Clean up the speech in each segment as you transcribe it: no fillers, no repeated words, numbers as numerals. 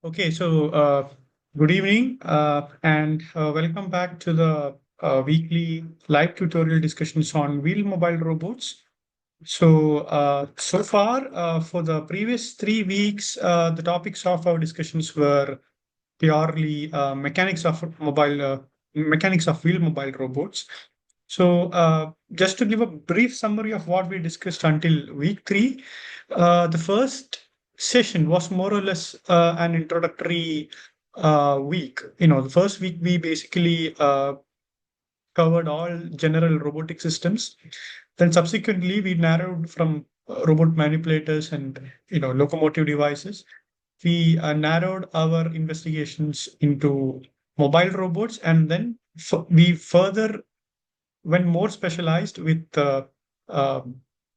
Okay, so good evening and welcome back to the weekly live tutorial discussions on wheel mobile robots. So far for the previous 3 weeks, the topics of our discussions were purely mechanics of wheel mobile robots. So just to give a brief summary of what we discussed until week three, the first session was more or less an introductory week. The first week we basically covered all general robotic systems. Then subsequently we narrowed from robot manipulators and locomotive devices. We narrowed our investigations into mobile robots, and then we further went more specialized with uh,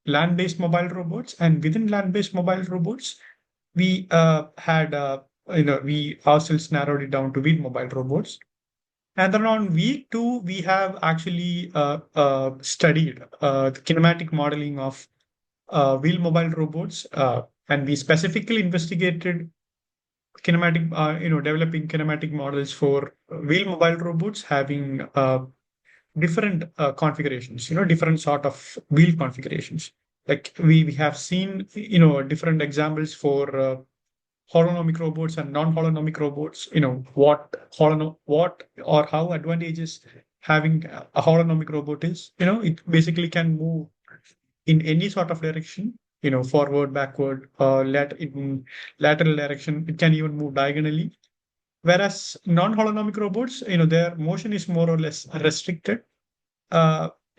land-based mobile robots. And within land-based mobile robots, we had we ourselves narrowed it down to wheel mobile robots. And then on week two, we have actually studied the kinematic modeling of wheel mobile robots, and we specifically investigated developing kinematic models for wheel mobile robots having different configurations, different sort of wheel configurations. Like we have seen, different examples for holonomic robots and non-holonomic robots. What or how advantageous having a holonomic robot is. It basically can move in any sort of direction. Forward, backward, in lateral direction. It can even move diagonally. Whereas non-holonomic robots, their motion is more or less restricted.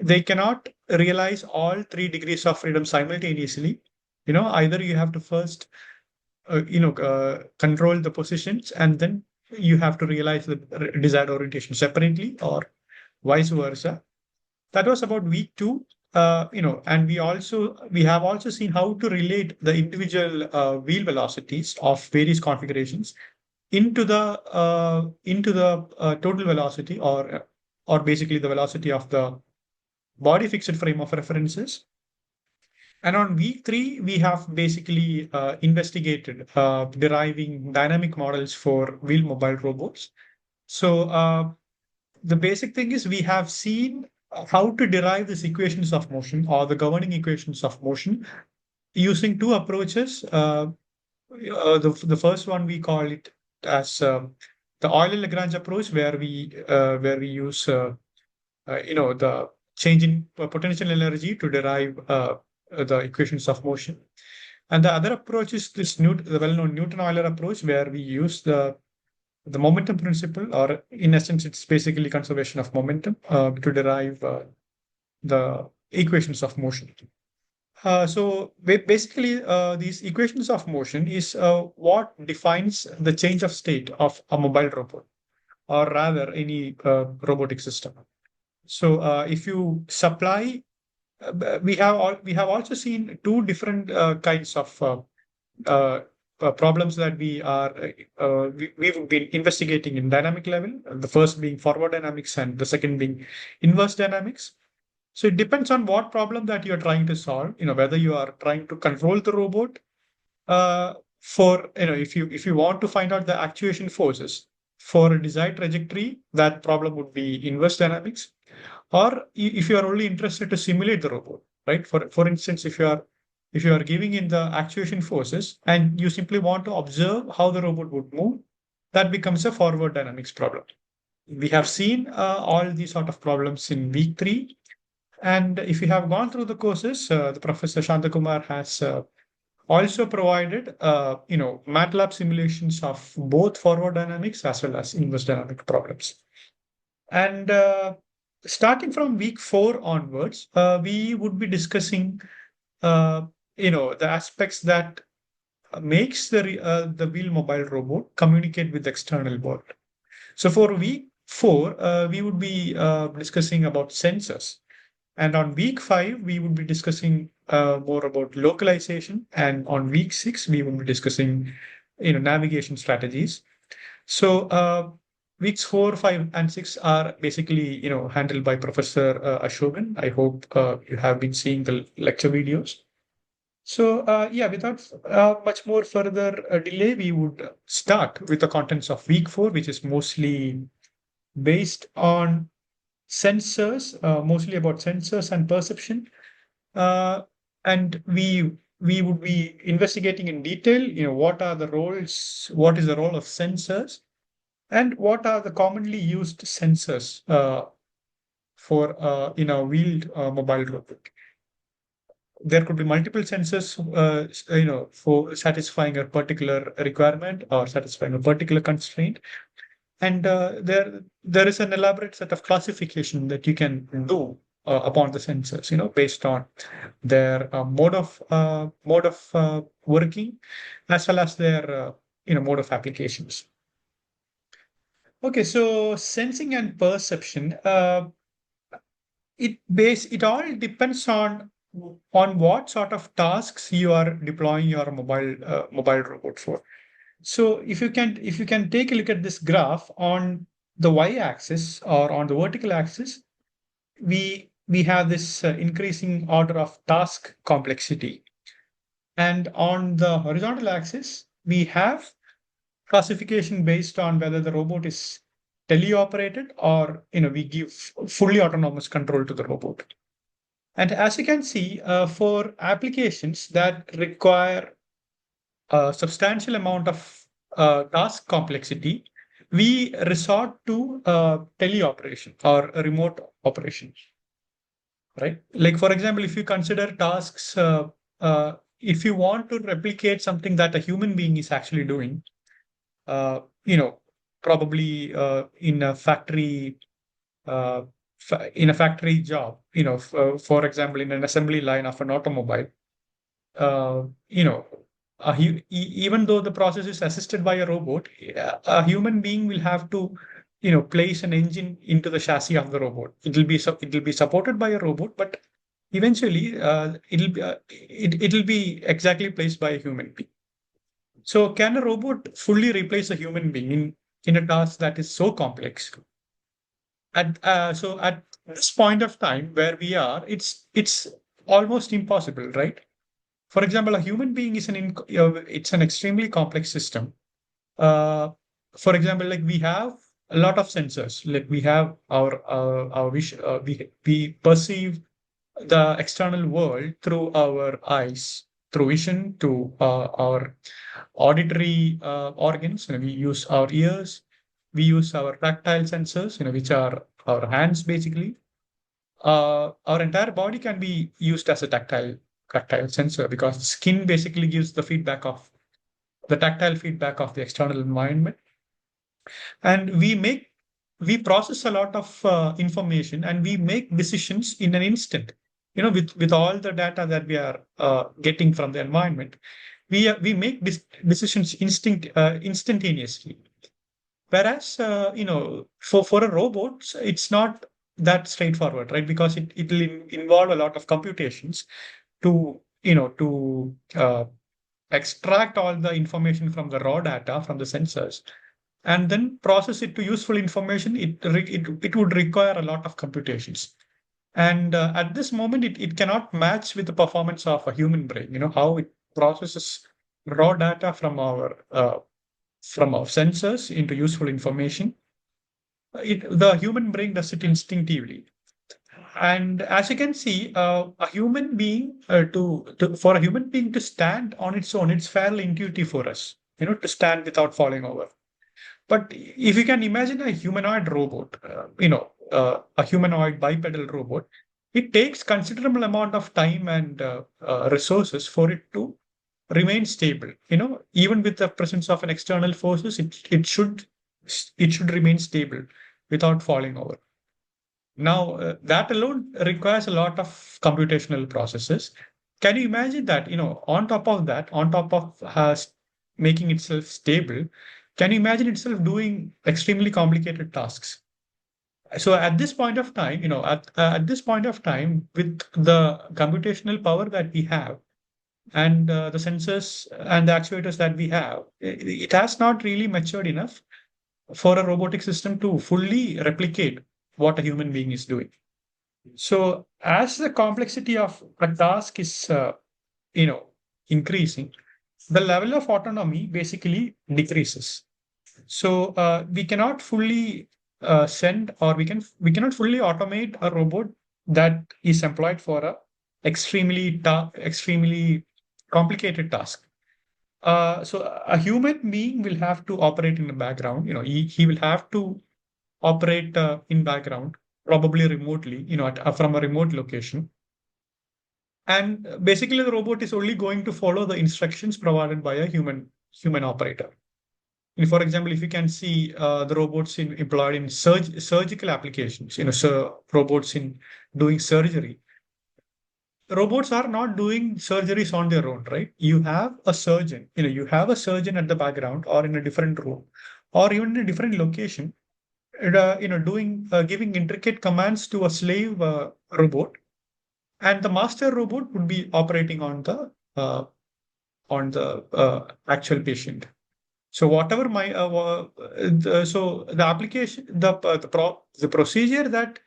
They cannot realize all 3 degrees of freedom simultaneously. Either you have to first control the positions, and then you have to realize the desired orientation separately, or vice versa. That was about week two. And we have also seen how to relate the individual wheel velocities of various configurations into the total velocity, or basically the velocity of the body fixed frame of references. And on week three, we have basically investigated deriving dynamic models for wheel mobile robots. So the basic thing is we have seen how to derive these equations of motion, or the governing equations of motion, using two approaches. The first one we call it as the Euler-Lagrange approach, where we use the change in potential energy to derive the equations of motion. And the other approach is the well-known Newton-Euler approach, where we use the momentum principle, or in essence, it's basically conservation of momentum to derive the equations of motion. Basically, these equations of motion is what defines the change of state of a mobile robot, or rather any robotic system. So if you supply, we have also seen two different kinds of uh, problems that we've been investigating in dynamic level. The first being forward dynamics, and the second being inverse dynamics. So it depends on what problem that you're trying to solve. Whether you are trying to control the robot, if you want to find out the actuation forces for a desired trajectory, that problem would be inverse dynamics. Or if you are only interested to simulate the robot, right? For instance, if you are giving in the actuation forces and you simply want to observe how the robot would move, that becomes a forward dynamics problem. We have seen all these sort of problems in week three. And if you have gone through the courses, the Professor Shantakumar has also provided, MATLAB simulations of both forward dynamics as well as inverse dynamic problems. And starting from week four onwards, we would be discussing, the aspects that makes the wheel mobile robot communicate with the external world. So for week four, we would be discussing about sensors. And on week five, we would be discussing more about localization. And on week six, we will be discussing, navigation strategies. So weeks four, five, and six are basically, handled by Professor Ashokan. I hope you have been seeing the lecture videos. So, yeah, without much more further delay, we would start with the contents of week 4, which is mostly based on sensors, mostly about sensors and perception. Uh, and we would be investigating in detail, what are the roles, what is the role of sensors, and what are the commonly used sensors for in a wheeled mobile robot. There could be multiple sensors, for satisfying a particular requirement or satisfying a particular constraint. And there is an elaborate set of classification that you can do upon the sensors, based on their mode of working, as well as their mode of applications. Okay, so sensing and perception. It all depends on what sort of tasks you are deploying your mobile robot for. So if you can take a look at this graph on the y-axis or on the vertical axis, we have this increasing order of task complexity, and on the horizontal axis we have classification based on whether the robot is teleoperated or we give fully autonomous control to the robot. And as you can see, for applications that require a substantial amount of task complexity, we resort to teleoperation or remote operations, right? Like, for example, if you consider tasks, if you want to replicate something that a human being is actually doing, uh, you know, probably in a factory uh, in a factory job, for example, in an assembly line of an automobile, uh, you know, even though the process is assisted by a robot, a human being will have to, place an engine into the chassis of the robot. It will be supported by a robot, but eventually, it'll be exactly placed by a human being. So, can a robot fully replace a human being in a task that is so complex? At this point of time where we are, it's almost impossible, right? For example, a human being is it's an extremely complex system. Uh, for example, like we have a lot of sensors. Like we have our vision. We perceive the external world through our eyes, through vision, to our auditory organs. We use our ears. We use our tactile sensors, which are our hands basically. Our entire body can be used as a tactile sensor, because the skin basically gives the tactile feedback of the external environment. And we process a lot of information, and we make decisions in an instant, with all the data that we are getting from the environment. We make decisions instantaneously. Whereas, for a robot, it's not that straightforward, right? Because it'll involve a lot of computations to extract all the information from the raw data from the sensors and then process it to useful information. It would require a lot of computations. And at this moment, it cannot match with the performance of a human brain, how it processes raw data from our sensors into useful information. The human brain does it instinctively. And as you can see, a human being for a human being to stand on its own, it's fairly intuitive for us, to stand without falling over. But if you can imagine a humanoid robot, a humanoid bipedal robot, it takes considerable amount of time and resources for it to remain stable. Even with the presence of an external forces, it should remain stable without falling over. Now, that alone requires a lot of computational processes. Can you imagine that, on top of that, on top of making itself stable, can you imagine itself doing extremely complicated tasks? So at this point of time, at this point of time, with the computational power that we have, and the sensors and the actuators that we have, it has not really matured enough for a robotic system to fully replicate what a human being is doing. So as the complexity of a task is, increasing, the level of autonomy basically decreases. So we cannot fully send, or we cannot fully automate a robot that is employed for a extremely complicated task. So a human being will have to operate in the background. He will have to operate in background, probably remotely, from a remote location. And basically, the robot is only going to follow the instructions provided by a human operator. For example, if you can see the robots employed in surgical applications, so robots in doing surgery. Robots are not doing surgeries on their own, right? You have a surgeon, you have a surgeon at the background or in a different room or even in a different location, doing giving intricate commands to a slave robot, and the master robot would be operating on the actual patient. So whatever so the application, the procedure that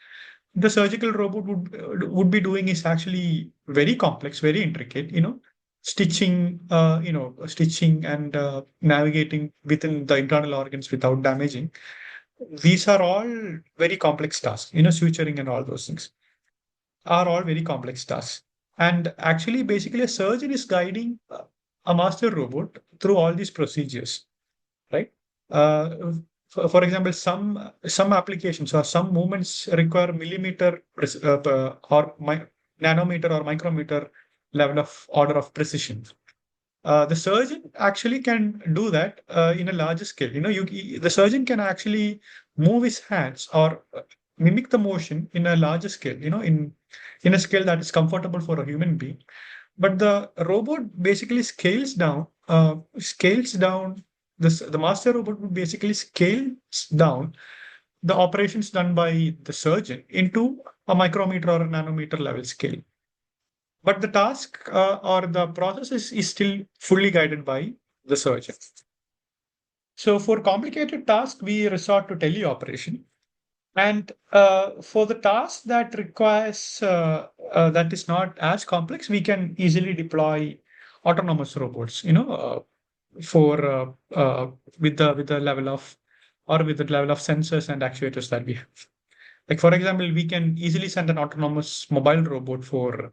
the surgical robot would be doing is actually very complex, very intricate. Stitching and navigating within the internal organs without damaging. These are all very complex tasks. Suturing and all those things are all very complex tasks. And actually, basically, a surgeon is guiding a master robot through all these procedures, right? For example, some applications or some movements require millimeter or nanometer or micrometer level of order of precision. The surgeon actually can do that in a larger scale. The surgeon can actually move his hands or mimic the motion in a larger scale. In a scale that is comfortable for a human being. But the robot basically scales down. The master robot would basically scale down the operations done by the surgeon into a micrometer or a nanometer level scale. But the task or the process is still fully guided by the surgeon. So for complicated tasks, we resort to teleoperation. And for the task that requires that is not as complex, we can easily deploy autonomous robots. For with the level of or with the level of sensors and actuators that we have. Like for example, we can easily send an autonomous mobile robot for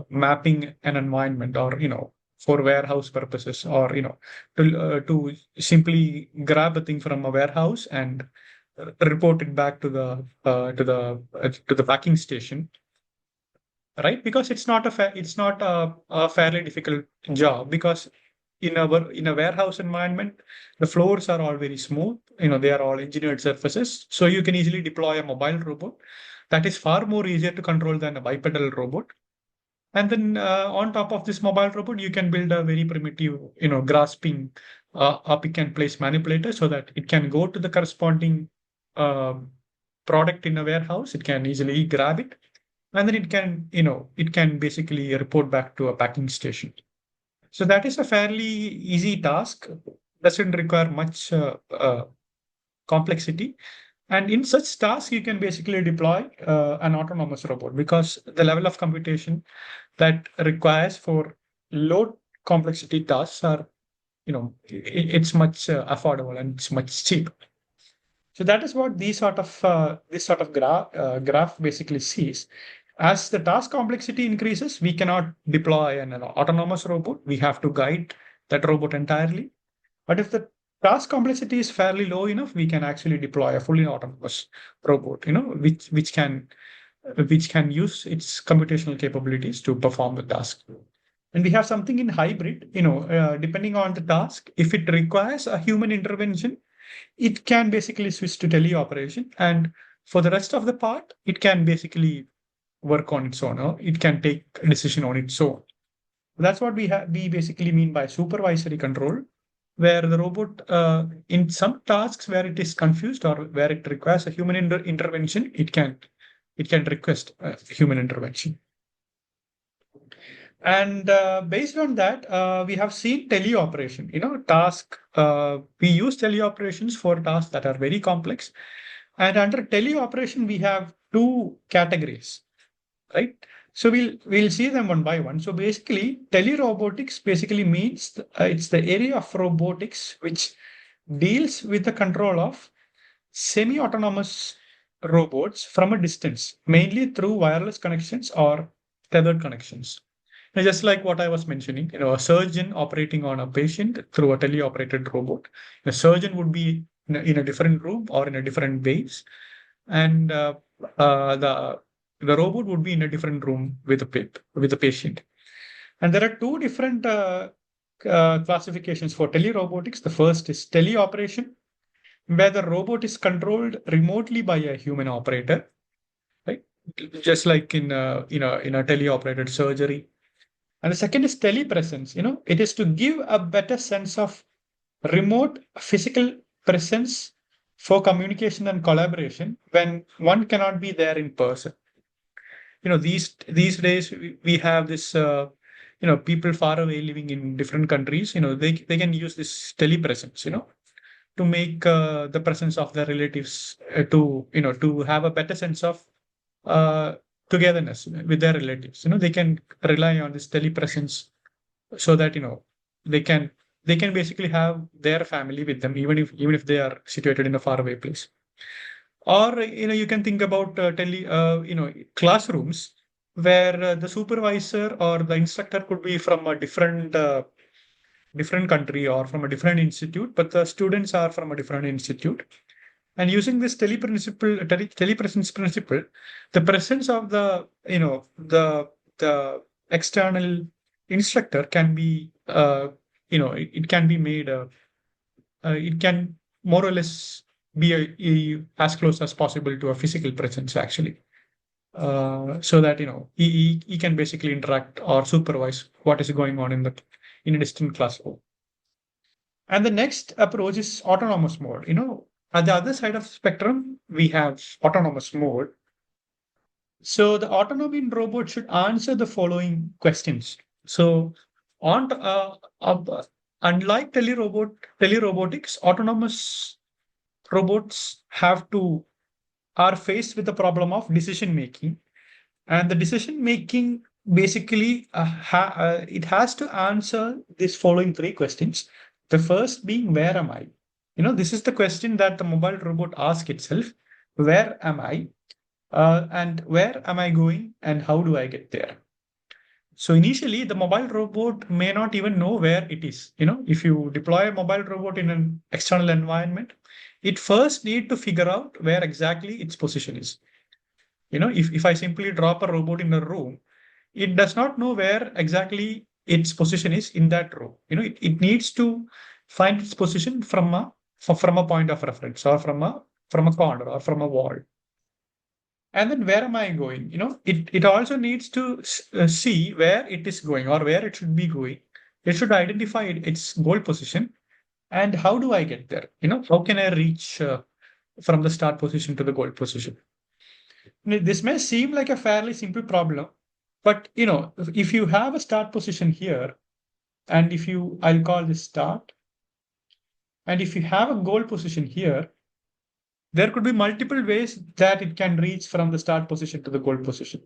mapping an environment, or for warehouse purposes, or to simply grab a thing from a warehouse and report it back to the packing station, right? Because it's not a fairly difficult job, because in a warehouse environment, the floors are all very smooth. They are all engineered surfaces, so you can easily deploy a mobile robot that is far more easier to control than a bipedal robot. And then on top of this mobile robot, you can build a very primitive, grasping a pick and place manipulator, so that it can go to the corresponding uh, product in a warehouse. It can easily grab it, and then it can basically report back to a packing station. So that is a fairly easy task. Doesn't require much complexity. And in such tasks, you can basically deploy an autonomous robot, because the level of computation that requires for low complexity tasks are, it's much affordable and it's much cheap. So that is what this sort of graph basically sees. As the task complexity increases, we cannot deploy an autonomous robot. We have to guide that robot entirely. But if the task complexity is fairly low enough, we can actually deploy a fully autonomous robot, which can use its computational capabilities to perform the task. And we have something in hybrid, depending on the task. If it requires a human intervention, it can basically switch to teleoperation. And for the rest of the part, it can basically work on its own. Or it can take a decision on its own. That's what we basically mean by supervisory control, where the robot, in some tasks where it is confused or where it requires a human intervention, it can request human intervention. And based on that, we have seen teleoperation. We use teleoperations for tasks that are very complex. And under teleoperation, we have two categories, right? So we'll see them one by one. So basically, telerobotics basically means it's the area of robotics which deals with the control of semi-autonomous robots from a distance, mainly through wireless connections or tethered connections. Now, just like what I was mentioning, a surgeon operating on a patient through a teleoperated robot. A surgeon would be in a different room or in a different base, and uh, the the robot would be in a different room with the patient. And there are two different classifications for telerobotics. The first is teleoperation, where the robot is controlled remotely by a human operator, right? Just like in a teleoperated surgery. And the second is telepresence. It is to give a better sense of remote physical presence for communication and collaboration when one cannot be there in person. These days we have this people far away living in different countries. They can use this telepresence. To make the presence of their relatives to have a better sense of uh, togetherness with their relatives. They can rely on this telepresence so that they can basically have their family with them even if they are situated in a faraway place. Or you can think about classrooms where the supervisor or the instructor could be from a different country or from a different institute, but the students are from a different institute. And using this telepresence principle, the presence of the external instructor can be it can be made it can more or less be as close as possible to a physical presence actually, so that he can basically interact or supervise what is going on in a distant classroom. And the next approach is autonomous mode. At the other side of the spectrum, we have autonomous mode. So the autonomy in robot should answer the following questions. So on unlike telerobotics, autonomous robots are faced with the problem of decision making, and the decision making basically it has to answer these following three questions. The first being, where am I? This is the question that the mobile robot asks itself. Where am I? And where am I going? And how do I get there? So initially, the mobile robot may not even know where it is. If you deploy a mobile robot in an external environment, it first need to figure out where exactly its position is. If I simply drop a robot in a room, it does not know where exactly its position is in that room. It needs to find its position from a point of reference, or from a corner, or from a wall. And then where am I going? It also needs to see where it is going or where it should be going. It should identify its goal position, and how do I get there? How can I reach from the start position to the goal position? This may seem like a fairly simple problem, but if you have a start position here, and I'll call this start, and if you have a goal position here, there could be multiple ways that it can reach from the start position to the goal position,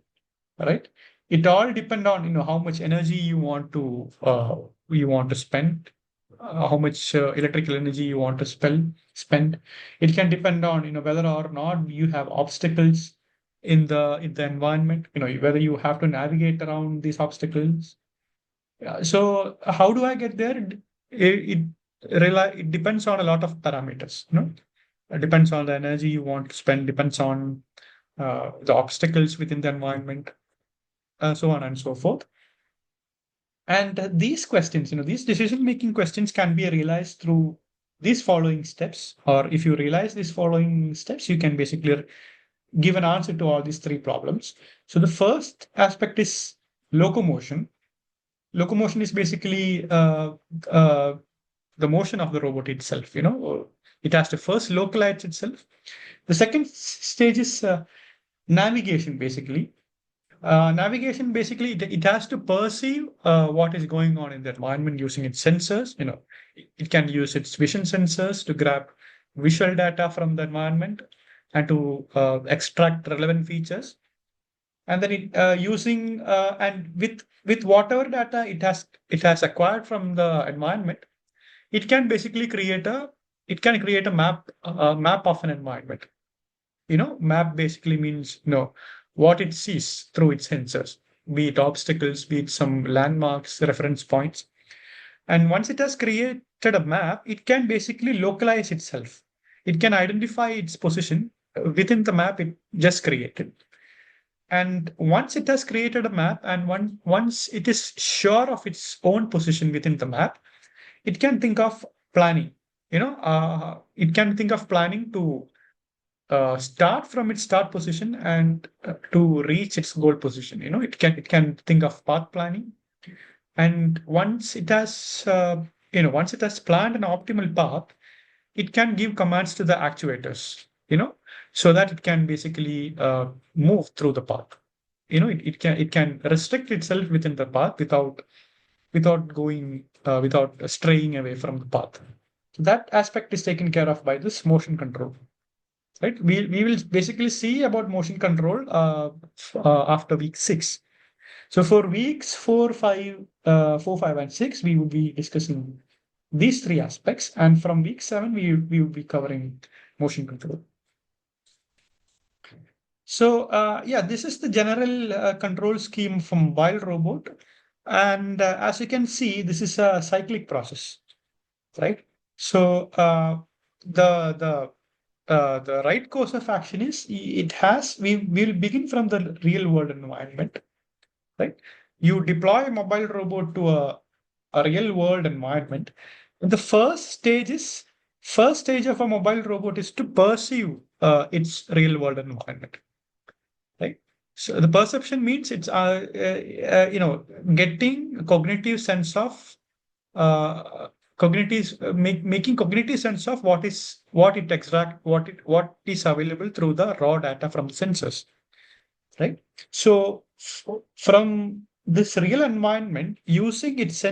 right? It all depend on how much energy you want to spend, how much electrical energy you want to spend. It can depend on whether or not you have obstacles in the environment, whether you have to navigate around these obstacles. So how do I get there? It depends on a lot of parameters. It depends on the energy you want to spend, depends on the obstacles within the environment, so on and so forth. And these questions, these decision-making questions can be realized through these following steps. Or if you realize these following steps, you can basically give an answer to all these three problems. So the first aspect is locomotion. Locomotion is basically uh, the motion of the robot itself. It has to first localize itself. The second stage is navigation, basically. Navigation, basically, it has to perceive what is going on in the environment using its sensors. It can use its vision sensors to grab visual data from the environment and to extract relevant features. and then it using and with whatever data it has acquired from the environment, it can basically create a map of an environment. Map basically means what it sees through its sensors, be it obstacles, be it some landmarks, reference points. And once it has created a map, it can basically localize itself. It can identify its position within the map it just created. And once it has created a map, and once it is sure of its own position within the map, it can think of planning. It can think of planning to start from its start position and to reach its goal position. It can think of path planning, and once it has planned an optimal path, it can give commands to the actuators, so that it can basically move through the path. It can restrict itself within the path without straying away from the path. That aspect is taken care of by this motion control. Right? We will basically see about motion control after week 6. So for weeks 4, 5, 4, 5, and 6, we will be discussing these 3 aspects, and from week 7, we will be covering motion control. So yeah, this is the general control scheme for mobile robot, and as you can see, this is a cyclic process, right? So the right course of action is we will begin from the real world environment, right? You deploy a mobile robot to a real world environment. And the first stage of a mobile robot is to perceive its real world environment, right? So the perception means it's getting cognitive sense of making cognitive sense of what is available through the raw data from the sensors, right? So from this real environment, using its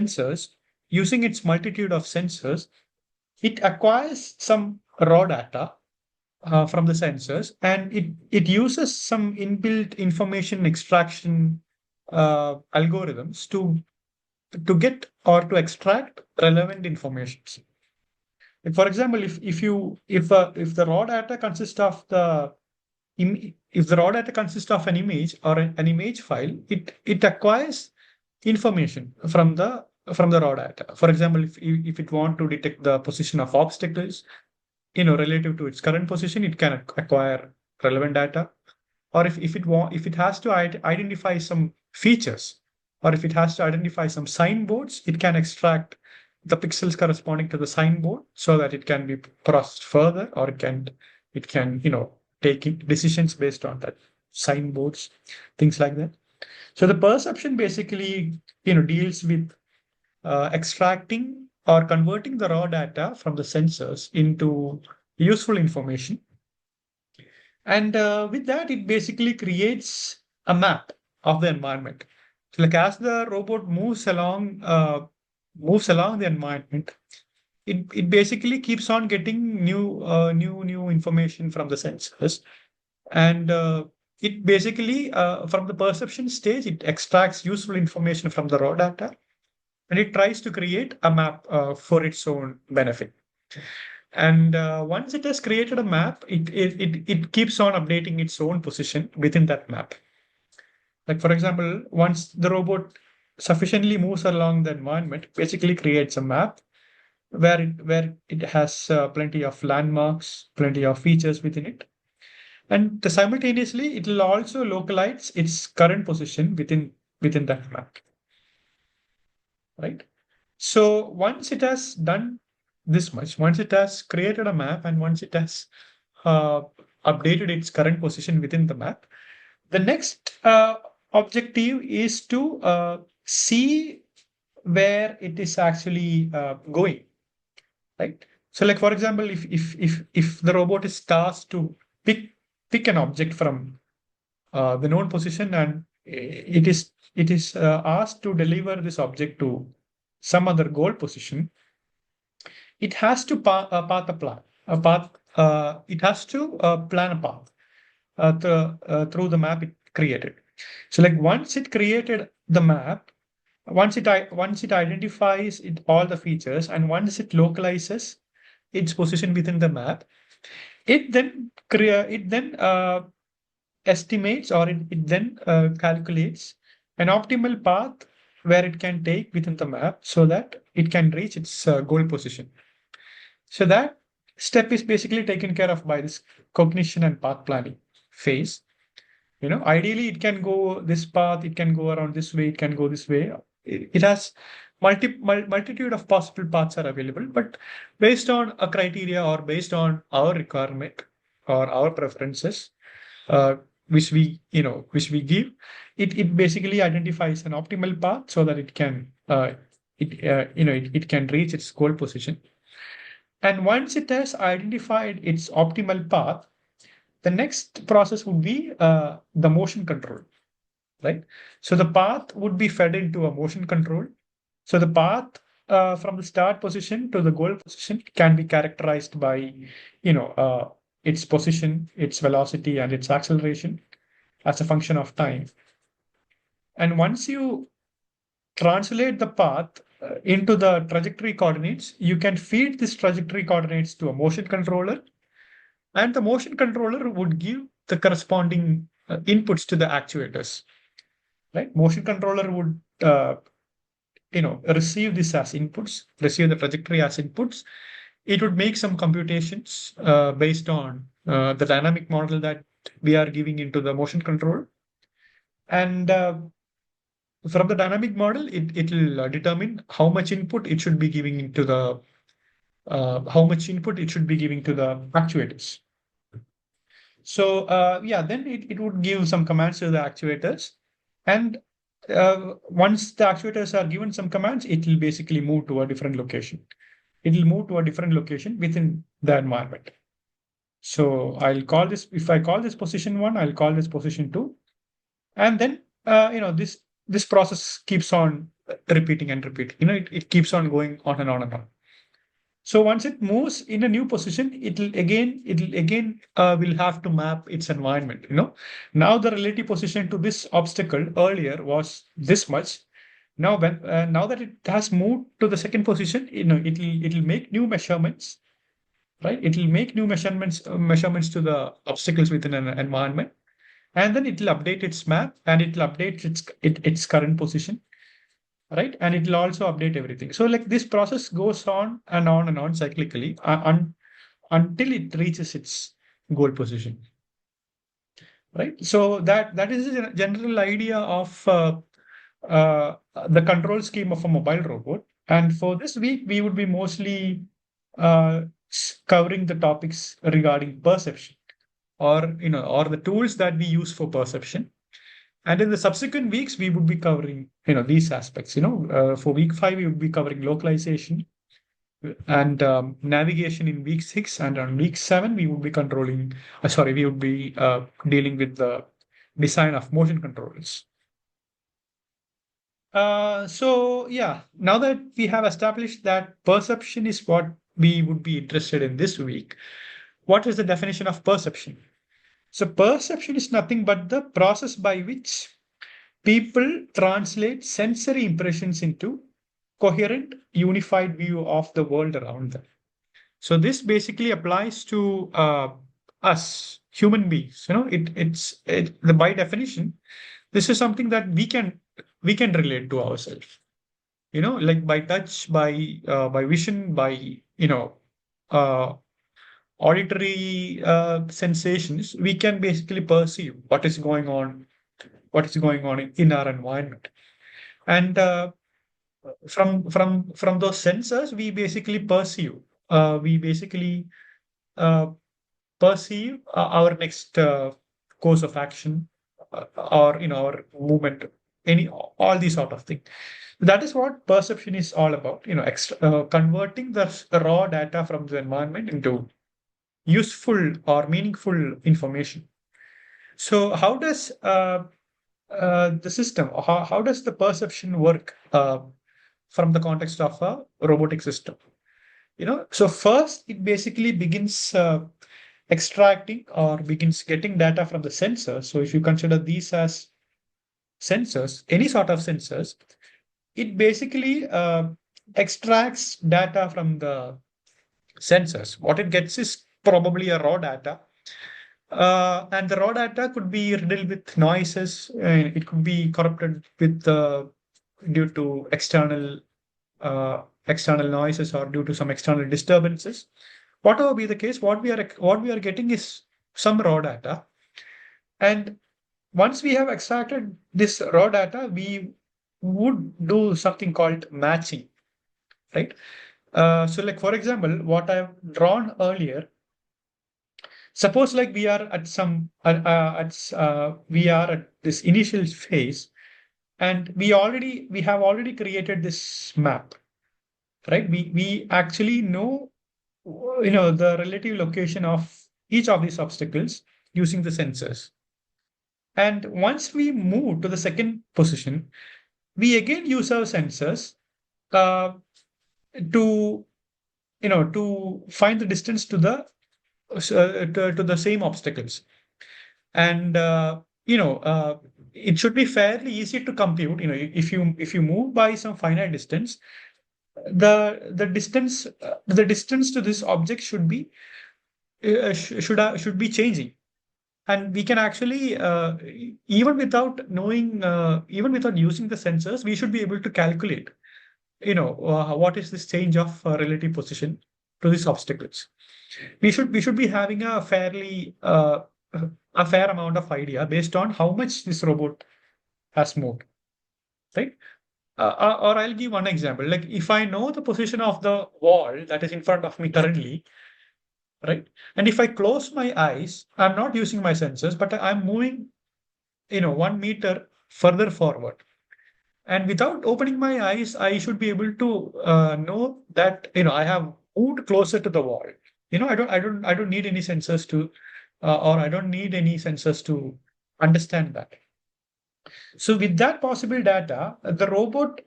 multitude of sensors, it acquires some raw data from the sensors, and it uses some inbuilt information extraction algorithms to get or to extract relevant information. For example, if the raw data consists of an image or an image file, it acquires information from the raw data. For example, if it want to detect the position of obstacles, relative to its current position, it can acquire relevant data. Or if it has to identify some features, or if it has to identify some signboards, it can extract the pixels corresponding to the signboard so that it can be processed further, or it can take decisions based on that signboards, things like that. So the perception basically deals with extracting or converting the raw data from the sensors into useful information. And with that, it basically creates a map of the environment. So like as the robot moves along the environment, it basically keeps on getting new information from the sensors. And it basically, from the perception stage, it extracts useful information from the raw data, and it tries to create a map for its own benefit. And once it has created a map, it keeps on updating its own position within that map. Like, for example, once the robot sufficiently moves along the environment, basically creates a map where it has plenty of landmarks, plenty of features within it. And simultaneously, it will also localize its current position within that map, right? So once it has done this much, once it has created a map, and once it has uh, updated its current position within the map, the next objective is to see where it is actually going, right? So, like for example, if the robot is tasked to pick an object from the known position, and it is asked to deliver this object to some other goal position, it has to path a plan a path it has to plan a path through the map it created. So like once it created the map, once it identifies all the features, and once it localizes its position within the map, it then estimates, or it then calculates an optimal path where it can take within the map so that it can reach its goal position. So that step is basically taken care of by this cognition and path planning phase. Ideally it can go this path, it can go around this way, it can go this way. It has multitude of possible paths are available, but based on a criteria or based on our requirement or our preferences, uh, which we give, it basically identifies an optimal path so that it can reach its goal position. And once it has identified its optimal path, the next process would be the motion control, right? So the path would be fed into a motion control. So the path from the start position to the goal position can be characterized by, its position, its velocity, and its acceleration as a function of time. And once you translate the path into the trajectory coordinates, you can feed this trajectory coordinates to a motion controller, and the motion controller would give the corresponding inputs to the actuators, right? Motion controller would receive this as inputs, receive the trajectory as inputs. It would make some computations based on the dynamic model that we are giving into the motion control. And from the dynamic model, it will determine how much input it should be giving into the how much input it should be giving to the actuators. So yeah, then it would give some commands to the actuators. And once the actuators are given some commands, it will basically move to a different location. It will move to a different location within the environment. So I'll call this, if I call this position 1, I'll call this position 2. And then, this process keeps on repeating and repeating. It keeps on going on and on and on. So once it moves in a new position, it'll will have to map its environment. Now the relative position to this obstacle earlier was this much. Now that it has moved to the second position, it'll make new measurements, right? It'll make new measurements to the obstacles within an environment, and then it'll update its map, and it'll update its current position, right? And it will also update everything. So like this process goes on and on and on cyclically until it reaches its goal position, right? So that is the general idea of the control scheme of a mobile robot. And for this week, we would be mostly covering the topics regarding perception, or the tools that we use for perception. And in the subsequent weeks, we would be covering, these aspects. For week 5, we would be covering localization and navigation in week 6. And on week 7, we would be we would be dealing with the design of motion controllers. So yeah, now that we have established that perception is what we would be interested in this week, what is the definition of perception? So perception is nothing but the process by which people translate sensory impressions into coherent, unified view of the world around them. So this basically applies to us human beings. By definition, this is something that we can relate to ourselves. Like by touch, by vision, by uh, auditory sensations, we can basically perceive what is going on in our environment. And from those sensors, we basically uh, perceive our next course of action, or our movement, any all these sort of things. That is what perception is all about. Converting the raw data from the environment into useful or meaningful information. So how does the system, how does the perception work from the context of a robotic system? So first it basically begins extracting or begins getting data from the sensor. So if you consider these as sensors, any sort of sensors, it basically extracts data from the sensors. What it gets is probably a raw data. And the raw data could be riddled with noises. It could be corrupted with due to external noises or due to some external disturbances. Whatever be the case, what we are getting is some raw data. And once we have extracted this raw data, we would do something called matching, right? So like, for example, what I've drawn earlier, suppose like we are at we are at this initial phase, and we have already created this map, right? We actually know, the relative location of each of these obstacles using the sensors. And once we move to the second position, we again use our sensors uh, to to find the distance to the same obstacles. And it should be fairly easy to compute. If you move by some finite distance, the distance to this object should be should be changing. And we can actually, even without using the sensors, we should be able to calculate, what is this change of relative position to these obstacles. We should be having a fair amount of idea based on how much this robot has moved, right? Or I'll give one example. Like, if I know the position of the wall that is in front of me currently, right? And if I close my eyes, I'm not using my sensors, but I'm moving, 1 meter further forward. And without opening my eyes, I should be able to know that, I have moved closer to the wall. I don't need any sensors to, or I don't need any sensors to understand that. So with that possible data, the robot,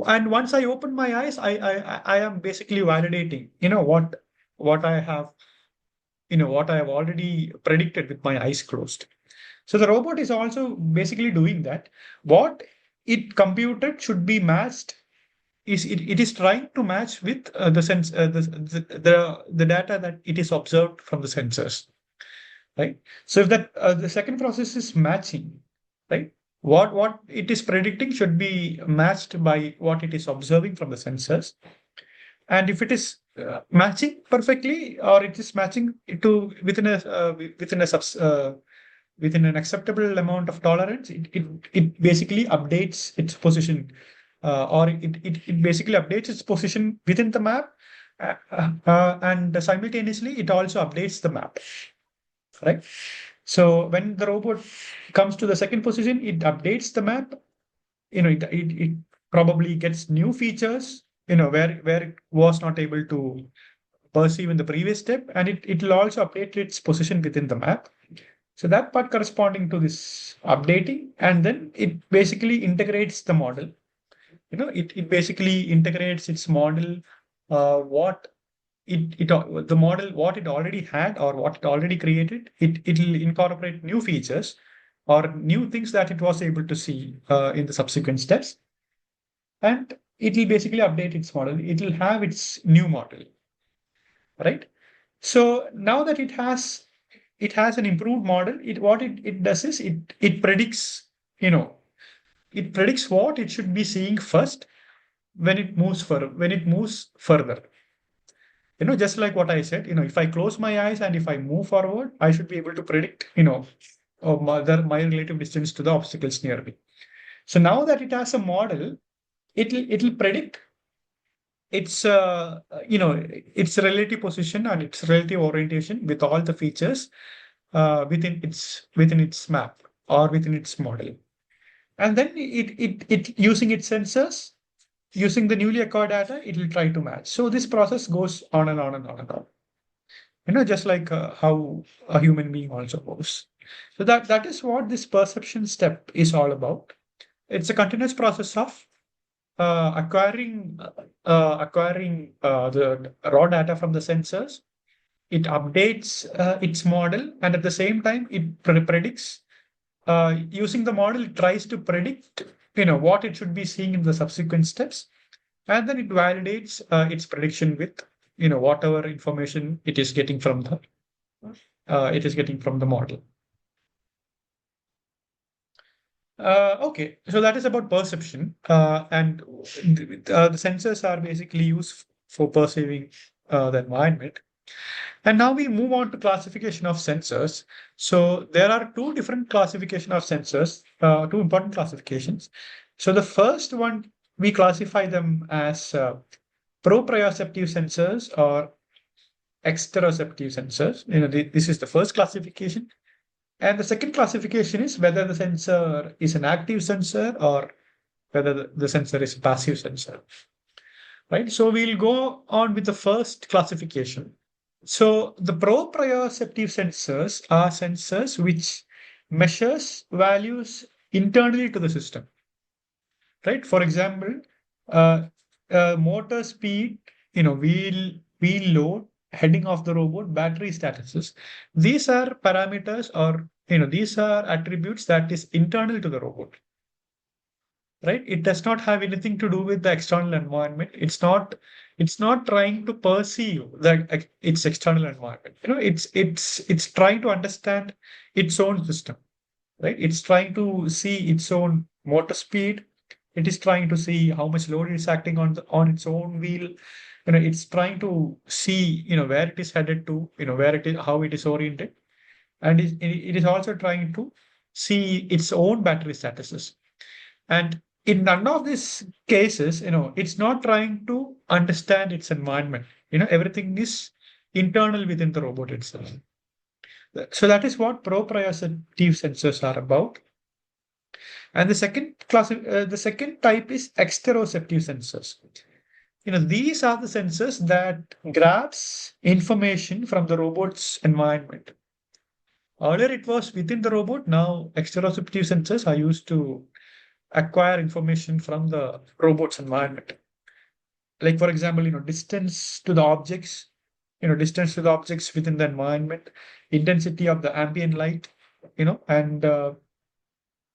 and once I open my eyes, I am basically validating, what I have, what I have already predicted with my eyes closed. So the robot is also basically doing that. What it computed should be matched. It is trying to match with the data that it is observed from the sensors, right? So if that the second process is matching, right? What it is predicting should be matched by what it is observing from the sensors. And if it is matching perfectly, or it is matching to within an acceptable amount of tolerance, it basically updates its position, or it basically updates its position within the map, and simultaneously it also updates the map, right? So when the robot comes to the second position, it updates the map. It probably gets new features, where it was not able to perceive in the previous step, and it will also update its position within the map. So that part corresponding to this updating, and then it basically integrates the model. It basically integrates its model, what the model, what it already had or what it already created. It'll incorporate new features or new things that it was able to see in the subsequent steps, and it will basically update its model. It will have its new model, right? So now that it has an improved model, it does is it predicts, you know it predicts what it should be seeing first when it moves further. Just like what I said, if I close my eyes and if I move forward, I should be able to predict, my relative distance to the obstacles near me. So now that it has a model, it'll predict its its relative position and its relative orientation with all the features within its map or within its model. And then it using its sensors, using the newly acquired data, it will try to match. So this process goes on and on and on and on. Just like how a human being also goes. So that is what this perception step is all about. It's a continuous process of acquiring the raw data from the sensors. It updates its model, and at the same time, it predicts using the model, it tries to predict, what it should be seeing in the subsequent steps, and then it validates its prediction with, whatever information it is getting from the model. Okay, so that is about perception, and the sensors are basically used for perceiving the environment. And now we move on to classification of sensors. So there are two different classification of sensors, two important classifications. So the first one, we classify them as proprioceptive sensors or exteroceptive sensors. This is the first classification. And the second classification is whether the sensor is an active sensor or whether the sensor is a passive sensor, right? So we'll go on with the first classification. So the proprioceptive sensors are sensors which measures values internally to the system, right? For example, uh, motor speed, wheel load, heading of the robot, battery statuses. These are parameters, or these are attributes that is internal to the robot, right? It does not have anything to do with the external environment. It's not trying to perceive its external environment. It's trying to understand its own system, right? It's trying to see its own motor speed. It is trying to see how much load is acting on its own wheel. It's trying to see, where it is headed to, where it is, how it is oriented, and it is also trying to see its own battery statuses. And in none of these cases, it's not trying to understand its environment. Everything is internal within the robot itself. So that is what proprioceptive sensors are about. And the second type is exteroceptive sensors. These are the sensors that grabs information from the robot's environment. Earlier it was within the robot. Now exteroceptive sensors are used to acquire information from the robot's environment. Like for example, distance to the objects within the environment, intensity of the ambient light, and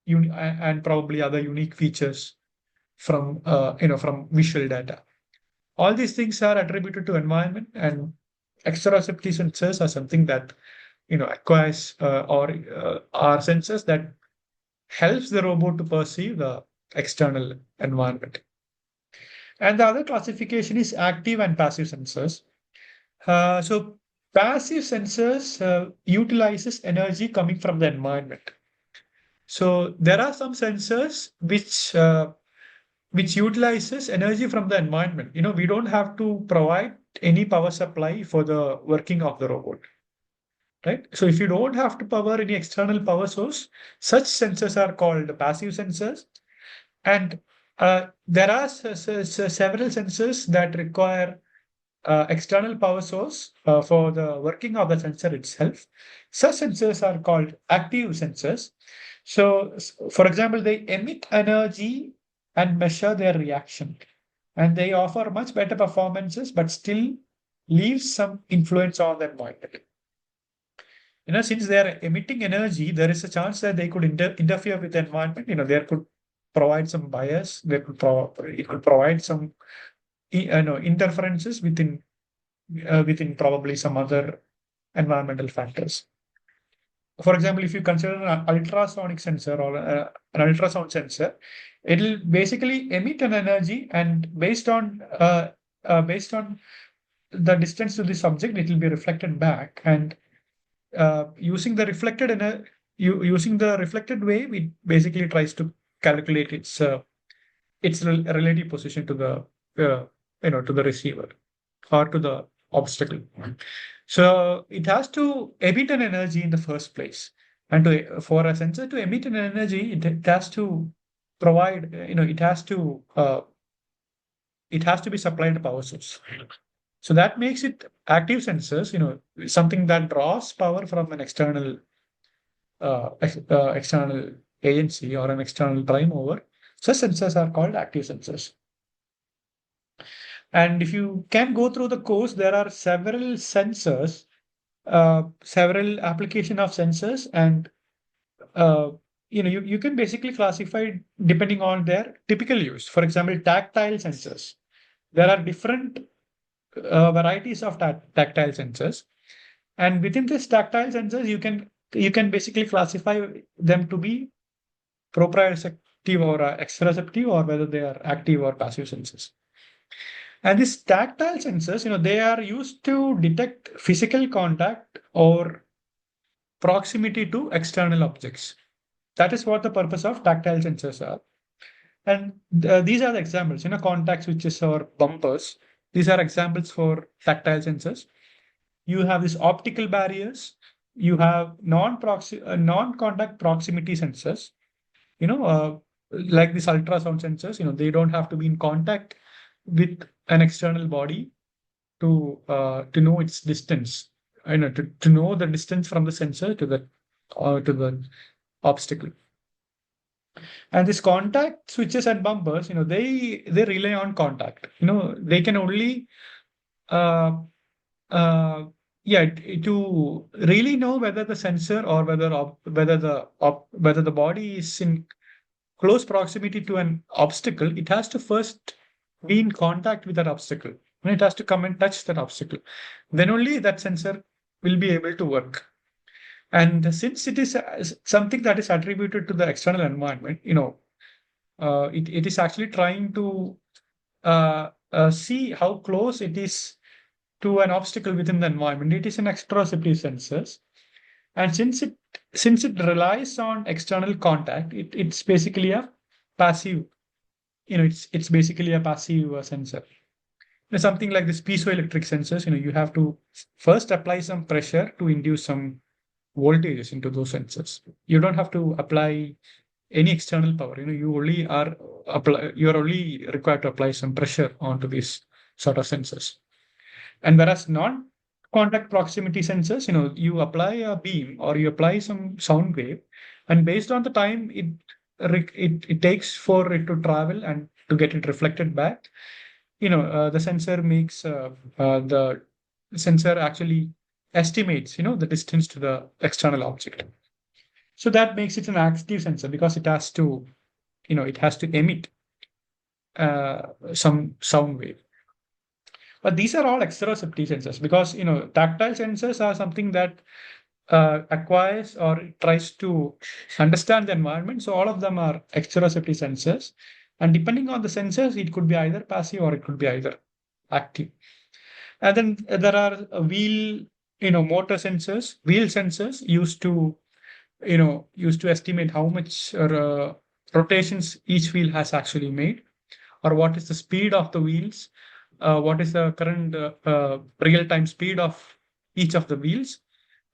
and probably other unique features from visual data. All these things are attributed to environment, and exteroceptive sensors are something that acquires or are sensors that helps the robot to perceive the external environment. And the other classification is active and passive sensors. So passive sensors utilizes energy coming from the environment. So there are some sensors which utilizes energy from the environment. We don't have to provide any power supply for the working of the robot, right? So if you don't have to power any external power source, such sensors are called passive sensors. And there are several sensors that require external power source for the working of the sensor itself. Such sensors are called active sensors. So, for example, they emit energy and measure their reaction, and they offer much better performances, but still leave some influence on the environment. Since they are emitting energy, there is a chance that they could interfere with the environment. There could provide some bias. It could provide some interferences within probably some other environmental factors. For example, if you consider an ultrasonic sensor or an ultrasound sensor, it'll basically emit an energy, and based on the distance to this object, it will be reflected back. And using the reflected wave, it basically tries to calculate its relative position to the receiver or to the obstacle. So it has to emit an energy in the first place, and for a sensor to emit an energy, it has to provide. It has to be supplied a power source. So that makes it active sensors. Something that draws power from an external agency or an external prime mover. Such sensors are called active sensors. And if you can go through the course, there are several sensors, several application of sensors, and you can basically classify depending on their typical use. For example, tactile sensors. There are different varieties of tactile sensors, and within this tactile sensors, you can basically classify them to be proprioceptive or exteroceptive, or whether they are active or passive sensors. And these tactile sensors, they are used to detect physical contact or proximity to external objects. That is what the purpose of tactile sensors are. And these are the examples, contact switches or bumpers. These are examples for tactile sensors. You have these optical barriers. You have non-contact proximity sensors. Like these ultrasound sensors. They don't have to be in contact with an external body to know its distance. To know the distance from the sensor to the obstacle. And these contact switches and bumpers, they rely on contact. They can only uh, uh, yeah, to really know whether the sensor or whether the body is in close proximity to an obstacle, it has to first be in contact with that obstacle. When it has to come and touch that obstacle, then only that sensor will be able to work. And since it is something that is attributed to the external environment, it is actually trying to see how close it is to an obstacle within the environment. It is an exteroceptive sensors. And since it relies on external contact, it's basically a passive, it's basically a passive sensor. Something like this piezoelectric sensors, you have to first apply some pressure to induce some voltages into those sensors. You don't have to apply any external power. You are only required to apply some pressure onto these sort of sensors. And whereas non-contact proximity sensors, you apply a beam or you apply some sound wave, and based on the time it takes for it to travel and to get it reflected back, the sensor actually estimates, the distance to the external object. So that makes it an active sensor because it has to emit some sound wave. But these are all exteroceptive sensors because tactile sensors are something that acquires or tries to understand the environment. So all of them are exteroceptive sensors, and depending on the sensors, it could be either passive or it could be either active. And then there are motor sensors, wheel sensors used to estimate how much rotations each wheel has actually made, or what is the speed of the wheels, what is the current real-time speed of each of the wheels.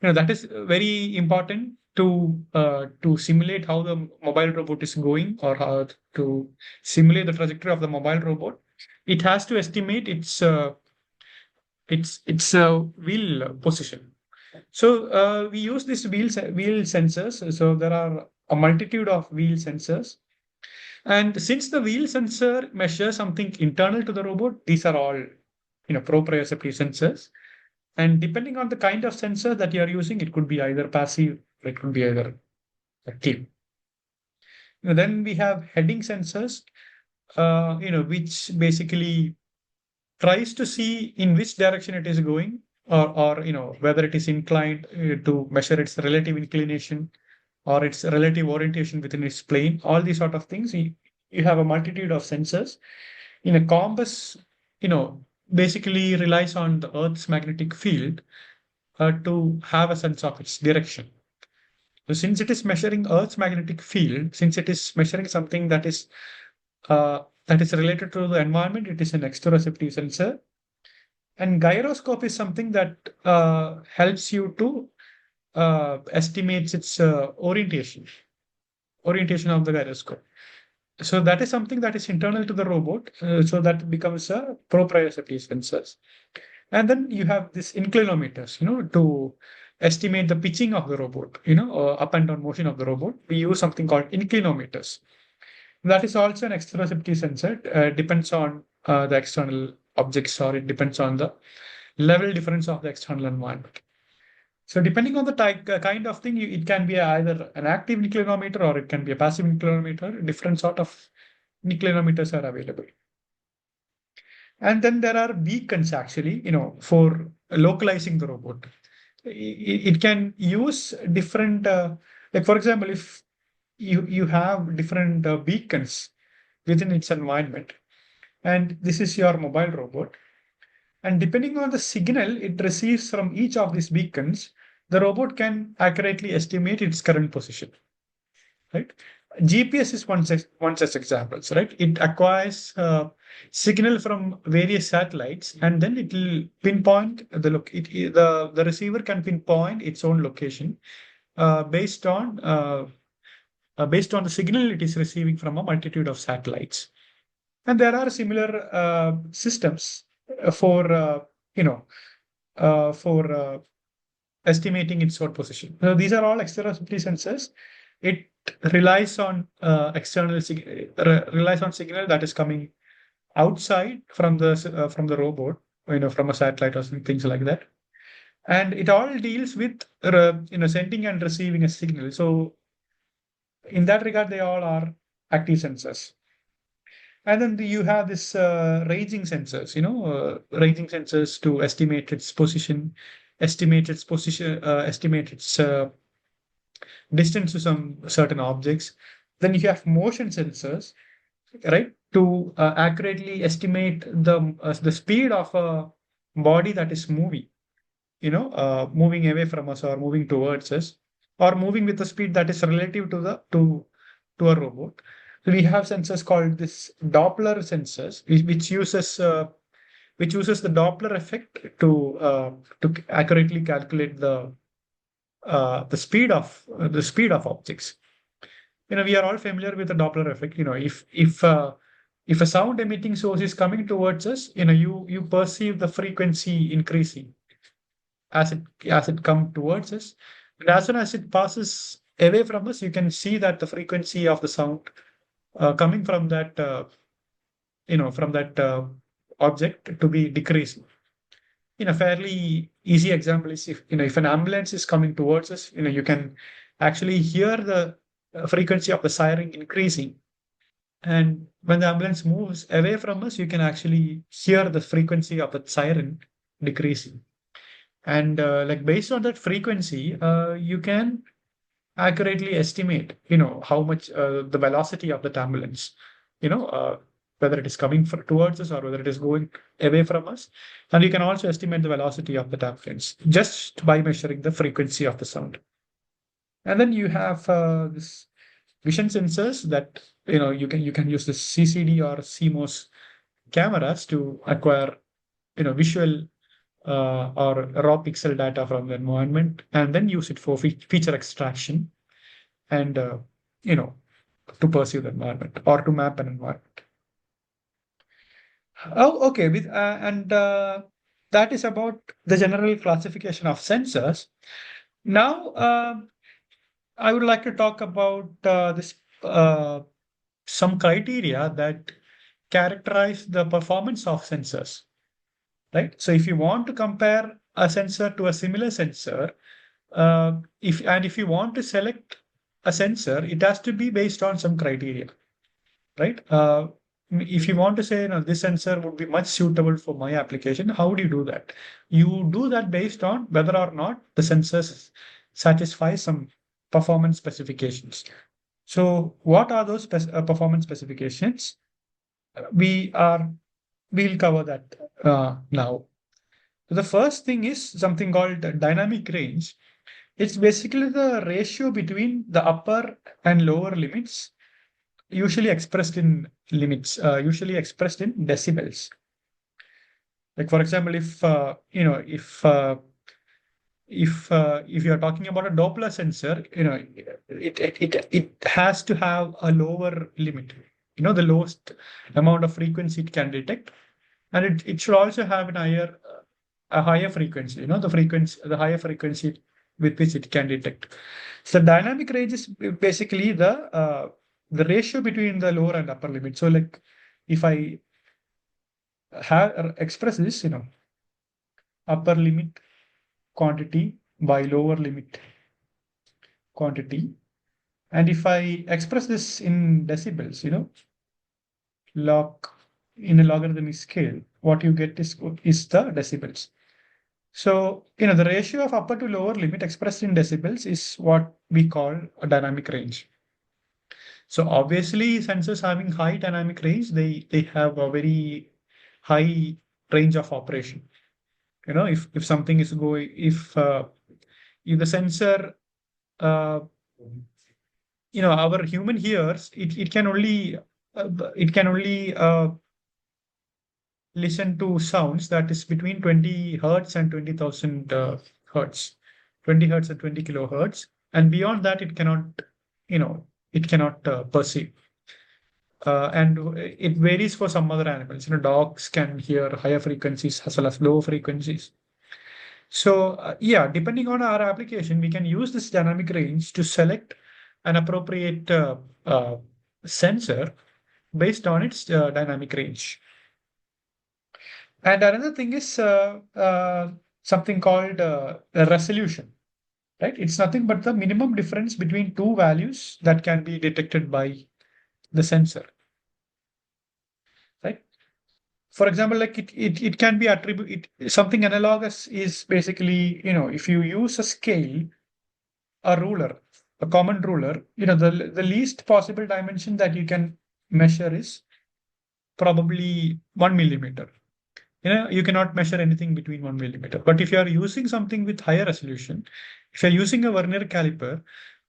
That is very important to simulate how the mobile robot is going, or how to simulate the trajectory of the mobile robot. It has to estimate its wheel position. So we use these wheel sensors. So there are a multitude of wheel sensors. And since the wheel sensor measures something internal to the robot, these are all, proprioceptive sensors. And depending on the kind of sensor that you are using, it could be either passive or it could be either active. Then we have heading sensors, which basically tries to see in which direction it is going, or whether it is inclined, to measure its relative inclination or its relative orientation within its plane. All these sort of things. You have a multitude of sensors. In a compass, basically relies on the Earth's magnetic field to have a sense of its direction. So since it is measuring Earth's magnetic field, since it is measuring something that is related to the environment, it is an exteroceptive sensor. And gyroscope is something that helps you to estimate its orientation of the gyroscope. So that is something that is internal to the robot. So that becomes a proprioceptive sensors. And then you have this inclinometers, to estimate the pitching of the robot, up and down motion of the robot. We use something called inclinometers. That is also an exteroceptive sensor. Depends on the external objects, or it depends on the level difference of the external environment. So depending on the type, kind of thing, it can be either an active inclinometer or it can be a passive inclinometer. Different sort of inclinometers are available. And then there are beacons actually, for localizing the robot. It can use different, like for example, if you have different beacons within its environment, and this is your mobile robot, and depending on the signal it receives from each of these beacons, the robot can accurately estimate its current position, right? GPS is one such examples, right? It acquires signal from various satellites, and then it will pinpoint the receiver can pinpoint its own location uh, based on uh, based on the signal it is receiving from a multitude of satellites. And there are similar systems for for estimating its own position. So these are all externality sensors. It relies on relies on signal that is coming outside from the robot, from a satellite or some things like that. And it all deals with sending and receiving a signal. So in that regard, they all are active sensors. And then you have this ranging sensors to estimate its distance to some certain objects. Then you have motion sensors, right, to accurately estimate the speed of a body that is moving, moving away from us or moving towards us, or moving with a speed that is relative to a robot. So we have sensors called this Doppler sensors, which uses the Doppler effect to accurately calculate the speed of objects. We are all familiar with the Doppler effect. If a sound emitting source is coming towards us, you perceive the frequency increasing as it come towards us, and as soon as it passes away from us, you can see that the frequency of the sound coming from that object to be decreasing. In a fairly easy example is if an ambulance is coming towards us, you can actually hear the frequency of the siren increasing. And when the ambulance moves away from us, you can actually hear the frequency of the siren decreasing. And like based on that frequency, you can accurately estimate, how much the velocity of that ambulance, whether it is coming towards us or whether it is going away from us. And you can also estimate the velocity of the ambulance just by measuring the frequency of the sound. And then you have this vision sensors that you can use the CCD or CMOS cameras to acquire visual or raw pixel data from the environment, and then use it for feature extraction and you know to perceive the environment or to map an environment. Oh, okay. And that is about the general classification of sensors. Now, I would like to talk about this some criteria that characterize the performance of sensors. Right. So if you want to compare a sensor to a similar sensor, if you want to select a sensor, it has to be based on some criteria, right? If you want to say, this sensor would be much suitable for my application, how would you do that? You do that based on whether or not the sensors satisfy some performance specifications. So what are those performance specifications? We are we'll cover that now. So the first thing is something called dynamic range. It's basically the ratio between the upper and lower limits, usually expressed in decibels. Like for example, if you are talking about a Doppler sensor, it has to have a lower limit. The lowest amount of frequency it can detect, and it should also have a higher frequency. The higher frequency with which it can detect. So dynamic range is basically the ratio between the lower and upper limit. So like if I have express this, upper limit quantity by lower limit quantity. And if I express this in decibels, log in a logarithmic scale, what you get is the decibels. So, the ratio of upper to lower limit expressed in decibels is what we call a dynamic range. So obviously sensors having high dynamic range, they have a very high range of operation. If something is going, if the sensor, uh, our human ears, it can only listen to sounds that is between 20 hertz and 20,000 hertz, 20 hertz and 20 kilohertz, and beyond that you know, it cannot perceive. And it varies for some other animals. Dogs can hear higher frequencies as well as lower frequencies. So yeah, depending on our application, we can use this dynamic range to select an appropriate sensor based on its dynamic range. And another thing is something called resolution, right? It's nothing but the minimum difference between two values that can be detected by the sensor, right? For example, like it can be something analogous is basically, if you use a scale, a ruler, a common ruler, the least possible dimension that you can measure is probably 1 millimeter. You cannot measure anything between 1 millimeter. But if you are using something with higher resolution, if you're using a vernier caliper,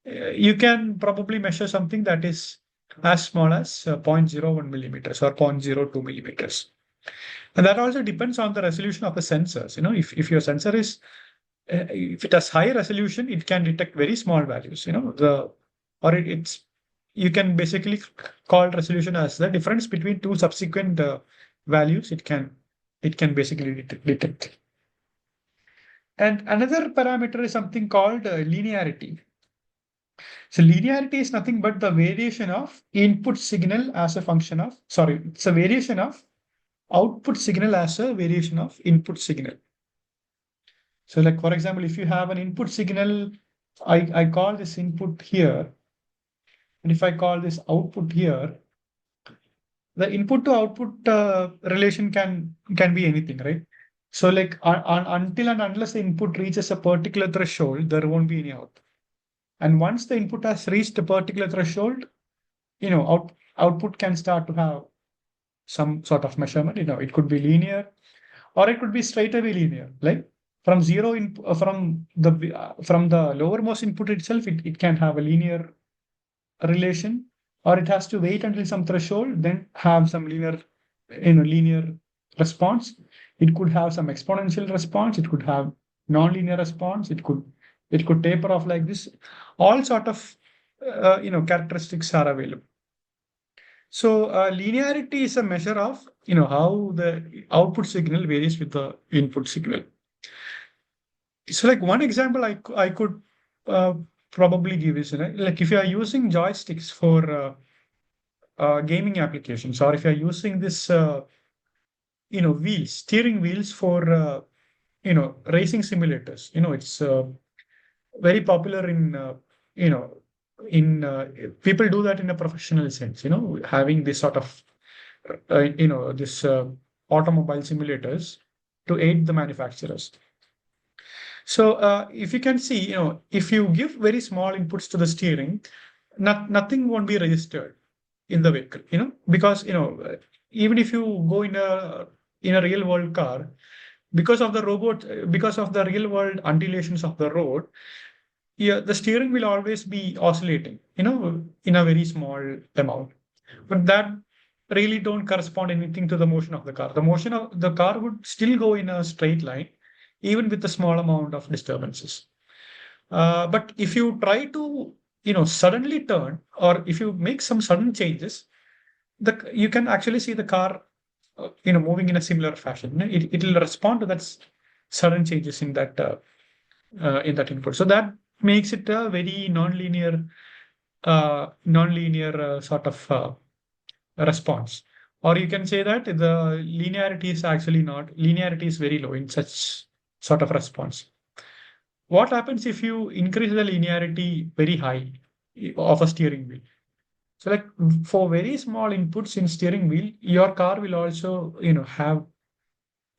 you can probably measure something that is as small as zero point 0.01 millimeters or zero point 0.02 millimeters. And that also depends on the resolution of the sensors. If your sensor is, if it has high resolution, it can detect very small values. It's you can basically call resolution as the difference between two subsequent values. It can basically detect. And another parameter is something called linearity. So linearity is nothing but the variation of input signal as a function of, sorry, it's a variation of output signal as a variation of input signal. So like, for example, if you have an input signal, I call this input here. And if I call this output here, the input to output relation can be anything, right? So like until and unless the input reaches a particular threshold, there won't be any output. And once the input has reached a particular threshold, output can start to have some sort of measurement. It could be linear, or it could be straight away linear. Like from zero in from the lowermost input itself, it can have a linear relation, or it has to wait until some threshold, then have some linear response. It could have some exponential response. It could have non-linear response. It could taper off like this. All sort of characteristics are available. So linearity is a measure of how the output signal varies with the input signal. So like one example I could uh, probably give is like if you are using joysticks for gaming applications, or if you're using this, steering wheels for, racing simulators, it's very popular you know, people do that in a professional sense, having this sort of, this automobile simulators to aid the manufacturers. So if you can see, if you give very small inputs to the steering, nothing won't be registered in the vehicle, because even if you go in a real world car, because of the real world undulations of the road, yeah, the steering will always be oscillating, in a very small amount. But that really don't correspond anything to the motion of the car. The motion of the car would still go in a straight line, even with a small amount of disturbances. But if you try to, suddenly turn, or if you make some sudden changes, you can actually see the car, moving in a similar fashion. It will respond to that sudden changes in that input. So that makes it a very non-linear sort of response. Or you can say that the linearity is actually not linearity is very low in such sort of response. what happens if you increase the linearity very high of a steering wheel? So like for very small inputs in steering wheel, your car will also, have,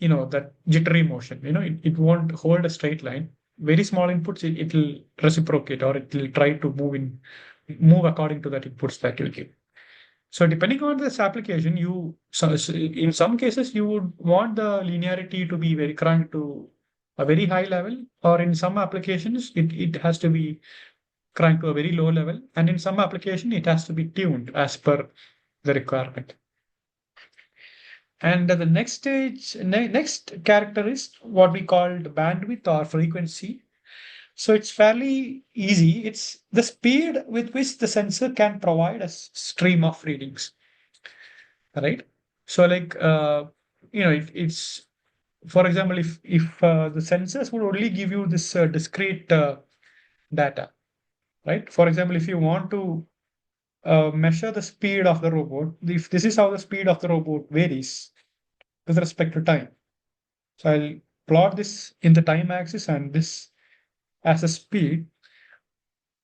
that jittery motion. It won't hold a straight line. Very small inputs, it will reciprocate, or it will try to move according to that inputs that you give. So depending on this application, in some cases you would want the linearity to be very cranked to a very high level, or in some applications it has to be cranked to a very low level, and in some application it has to be tuned as per the requirement. And the next stage, next character is what we called bandwidth or frequency. So it's fairly easy. It's the speed with which the sensor can provide a stream of readings, right? So like, it's, for example, if the sensors would only give you this discrete data, right? For example, if you want to measure the speed of the robot, if this is how the speed of the robot varies with respect to time. So I'll plot this in the time axis and this as a speed.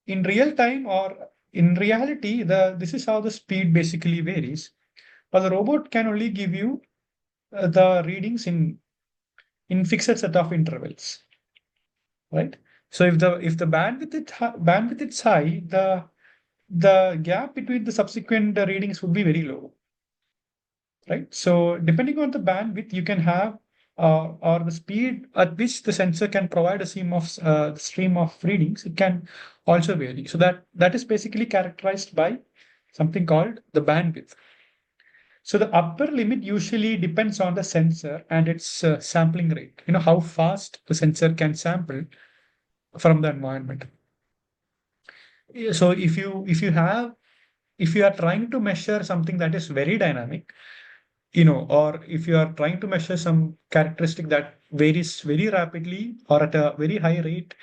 In real time, or in reality, this is how the speed basically varies. But the robot can only give you the readings in fixed set of intervals, right? So if the bandwidth is high, the gap between the subsequent readings would be very low, right? So depending on the bandwidth, you can have or the speed at which the sensor can provide a stream of readings, it can also vary. So that is basically characterized by something called the bandwidth. So the upper limit usually depends on the sensor and its sampling rate. How fast the sensor can sample from the environment. So if you are trying to measure something that is very dynamic, or if you are trying to measure some characteristic that varies very rapidly or at a very high rate,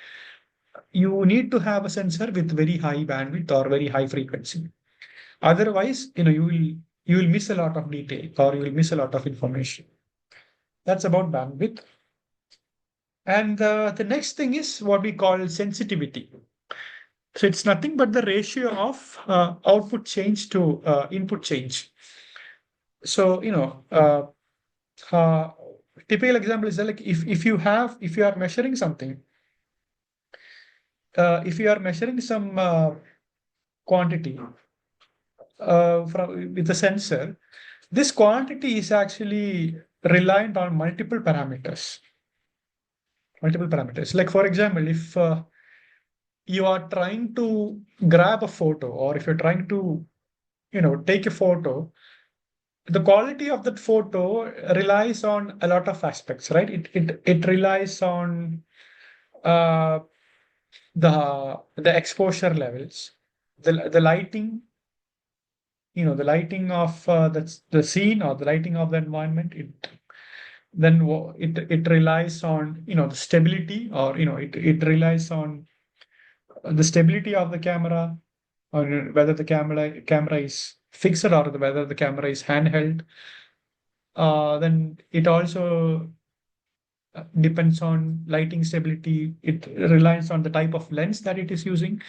you need to have a sensor with very high bandwidth or very high frequency. Otherwise, you will miss a lot of detail, or you will miss a lot of information. That's about bandwidth. And the next thing is what we call sensitivity. So it's nothing but the ratio of output change to input change. So, uh, typical example is like if you are measuring something, if you are measuring some quantity with a sensor, this quantity is actually reliant on multiple parameters. Multiple parameters. Like for example, if you are trying to grab a photo, or if you're trying to, take a photo, the quality of that photo relies on a lot of aspects, right? It relies on uh, the exposure levels, the lighting, the lighting of the scene, or the lighting of the environment. It relies on, the stability, or it relies on the stability of the camera, or whether the camera is fixed, or whether the camera is handheld. Then it also depends on lighting stability. It relies on the type of lens that it is using.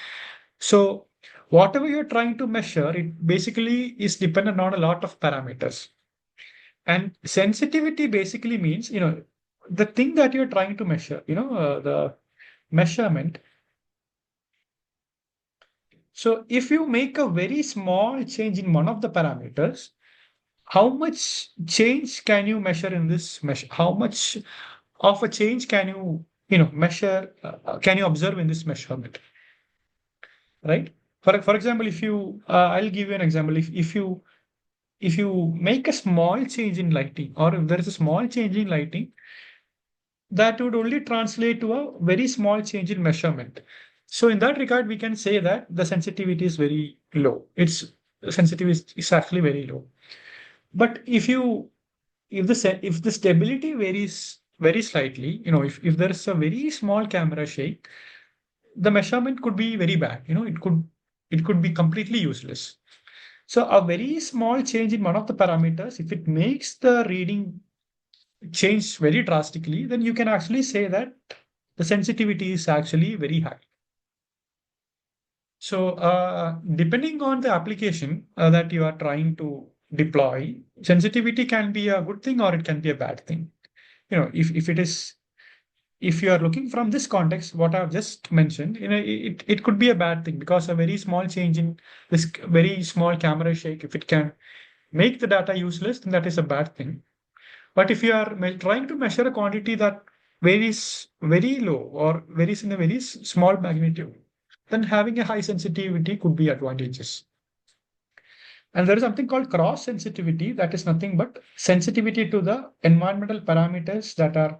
So whatever you're trying to measure, it basically is dependent on a lot of parameters. And sensitivity basically means, the thing that you're trying to measure, the measurement. So if you make a very small change in one of the parameters, how much change can you measure in this measure? How much of a change can you measure, can you observe in this measurement, right? For example, if you, I'll give you an example. If you make a small change in lighting, or if there is a small change in lighting, that would only translate to a very small change in measurement. So in that regard, we can say that the sensitivity is very low. Its sensitivity is actually very low. But if the stability varies very slightly, if there is a very small camera shake, the measurement could be very bad. It could be completely useless. So a very small change in one of the parameters, if it makes the reading change very drastically, then you can actually say that the sensitivity is actually very high. So depending on the application that you are trying to deploy, sensitivity can be a good thing or it can be a bad thing. If it is, if you are looking from this context, what I've just mentioned, it could be a bad thing because a very small change in this very small camera shake, if it can make the data useless, then that is a bad thing. But if you are trying to measure a quantity that varies very low or varies in a very small magnitude, then having a high sensitivity could be advantageous. And there is something called cross sensitivity, that is nothing but sensitivity to the environmental parameters that are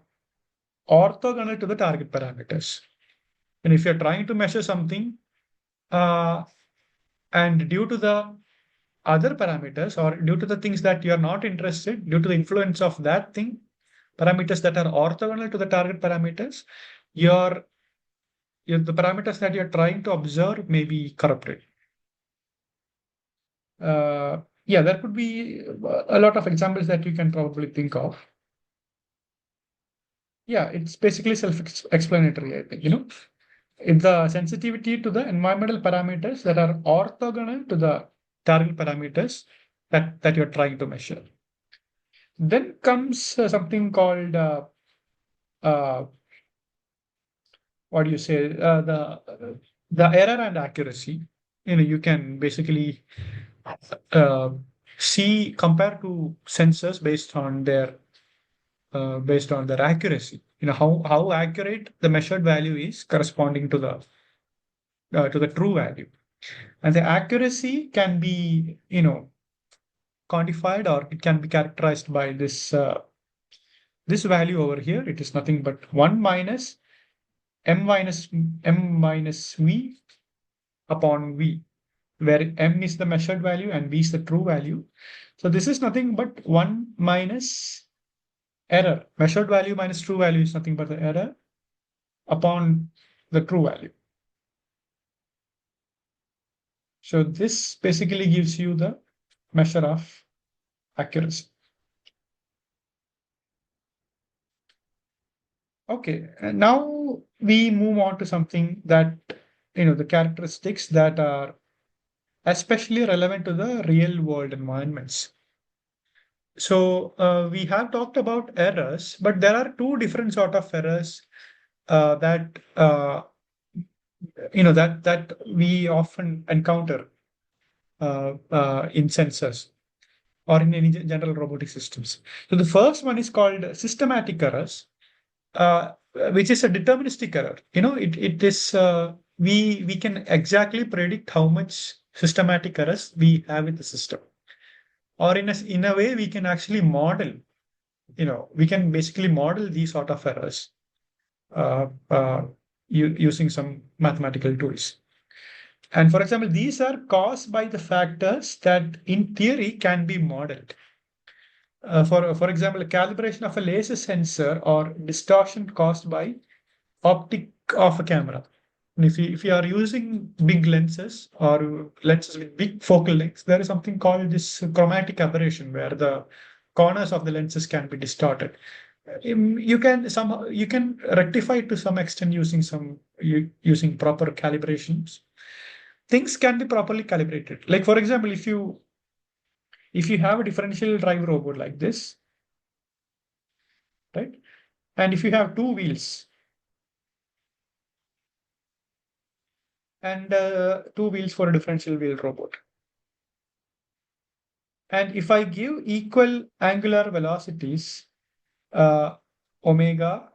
orthogonal to the target parameters. And if you're trying to measure something, uh, and due to the other parameters or due to the things that you're not interested, due to the influence of that thing, parameters that are orthogonal to the target parameters, your, the parameters that you're trying to observe may be corrupted. Yeah, there could be a lot of examples that you can probably think of. Yeah, it's basically self-explanatory, I think. If the sensitivity to the environmental parameters that are orthogonal to the target parameters that you're trying to measure. Then comes something called uh, what do you say? The error and accuracy. You can basically uh, see compare to sensors based on their accuracy. How accurate the measured value is corresponding to the true value. And the accuracy can be, quantified, or it can be characterized by this value over here. It is nothing but 1 minus m minus v upon v, where m is the measured value and v is the true value. So this is nothing but 1 minus error. Measured value minus true value is nothing but the error upon the true value. So this basically gives you the measure of accuracy. Okay, and now we move on to something that, the characteristics that are especially relevant to the real world environments. So we have talked about errors, but there are two different sort of errors that that we often encounter in sensors or in any general robotic systems. So the first one is called systematic errors, uh, which is a deterministic error. It is we can exactly predict how much systematic errors we have in the system, or in a way we can actually model. We can basically model these sort of errors uh, uh, using some mathematical tools. And for example, these are caused by the factors that in theory can be modeled. For example, calibration of a laser sensor or distortion caused by optic of a camera. And if you are using big lenses or lenses with big focal lengths, there is something called this chromatic aberration where the corners of the lenses can be distorted. You can rectify it to some extent using proper calibrations. Things can be properly calibrated. Like for example, if you have a differential drive robot like this, right? And if you have two wheels and two wheels for a differential wheel robot, and if I give equal angular velocities, uh, omega,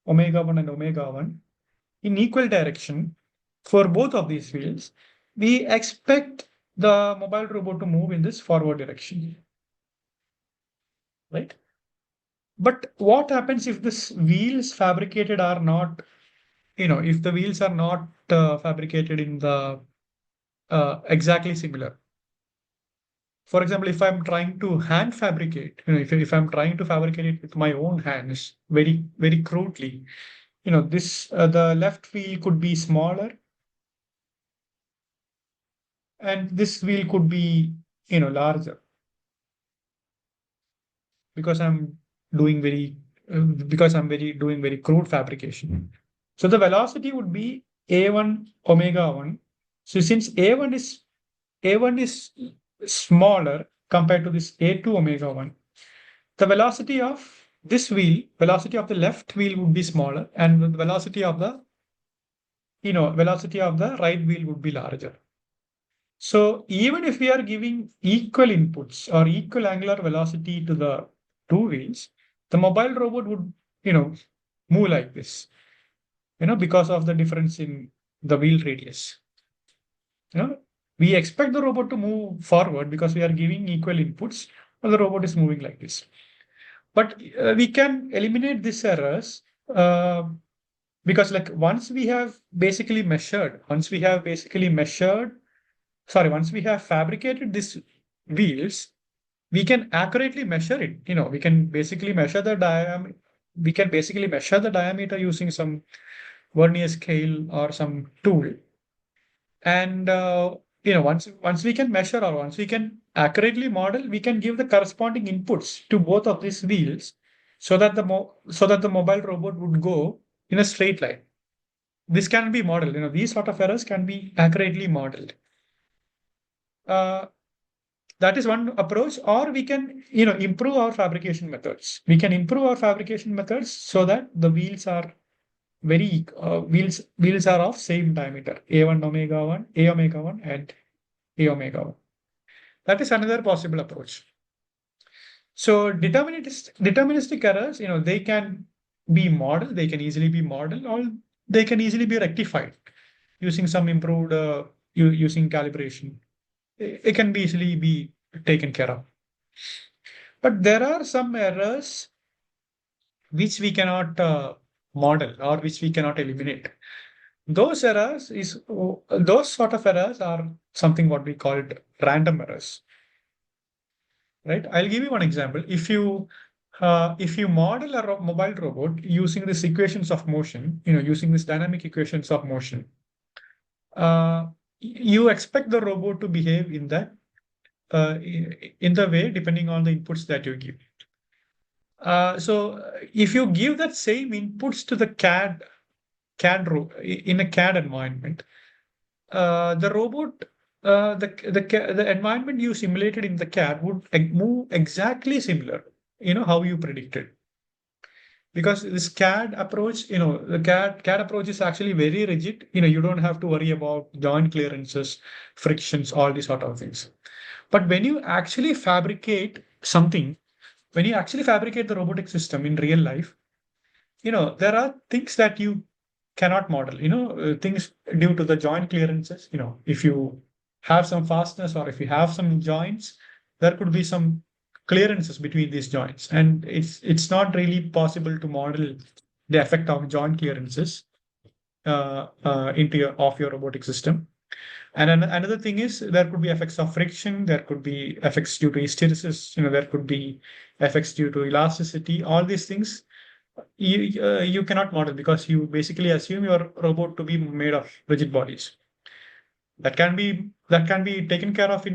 omega 1 and omega 1 in equal direction for both of these wheels, we expect the mobile robot to move in this forward direction, right? But what happens if this wheels fabricated are not, if the wheels are not fabricated in the exactly similar? For example, if I'm trying to hand fabricate, if I'm trying to fabricate it with my own hands very, very crudely, this the left wheel could be smaller and this wheel could be, larger because I'm doing very, because I'm very doing very crude fabrication. So the velocity would be a1 omega 1. So since a1 is smaller compared to this a2 omega 1, the velocity of this wheel, velocity of the left wheel would be smaller, and the velocity of the velocity of the right wheel would be larger. So even if we are giving equal inputs or equal angular velocity to the two wheels, the mobile robot would, move like this, because of the difference in the wheel radius. We expect the robot to move forward because we are giving equal inputs, but the robot is moving like this. But we can eliminate these errors because like once we have fabricated these wheels, we can accurately measure it. We can basically measure the diameter. We can basically measure the diameter using some vernier scale or some tool. And once we can measure or once we can accurately model, we can give the corresponding inputs to both of these wheels so that the mobile robot would go in a straight line. This can be modeled. These sort of errors can be accurately modeled. That is one approach, or we can improve our fabrication methods. We can improve our fabrication methods so that the wheels are wheels are of same diameter, a1 omega 1, a omega 1, and a omega 1. That is another possible approach. So deterministic errors, they can be modeled, they can easily be modeled, or they can easily be rectified using some improved using calibration. It can be easily be taken care of. But there are some errors which we cannot model or which we cannot eliminate. Those sort of errors are something what we called random errors. Right? I'll give you one example. If you model a mobile robot using these equations of motion, using these dynamic equations of motion, you expect the robot to behave in the way depending on the inputs that you give. So if you give that same inputs to the in a CAD environment, the robot, the environment you simulated in the CAD would move exactly similar, how you predicted. Because this CAD approach, the CAD approach is actually very rigid. You don't have to worry about joint clearances, frictions, all these sort of things. But when you actually fabricate something, when you actually fabricate the robotic system in real life, there are things that you cannot model, things due to the joint clearances. If you have some fastness or if you have some joints, there could be some clearances between these joints. And it's not really possible to model the effect of joint clearances of your robotic system. And another thing is there could be effects of friction, there could be effects due to hysteresis, there could be effects due to elasticity. All these things you cannot model because you basically assume your robot to be made of rigid bodies. That can be taken care of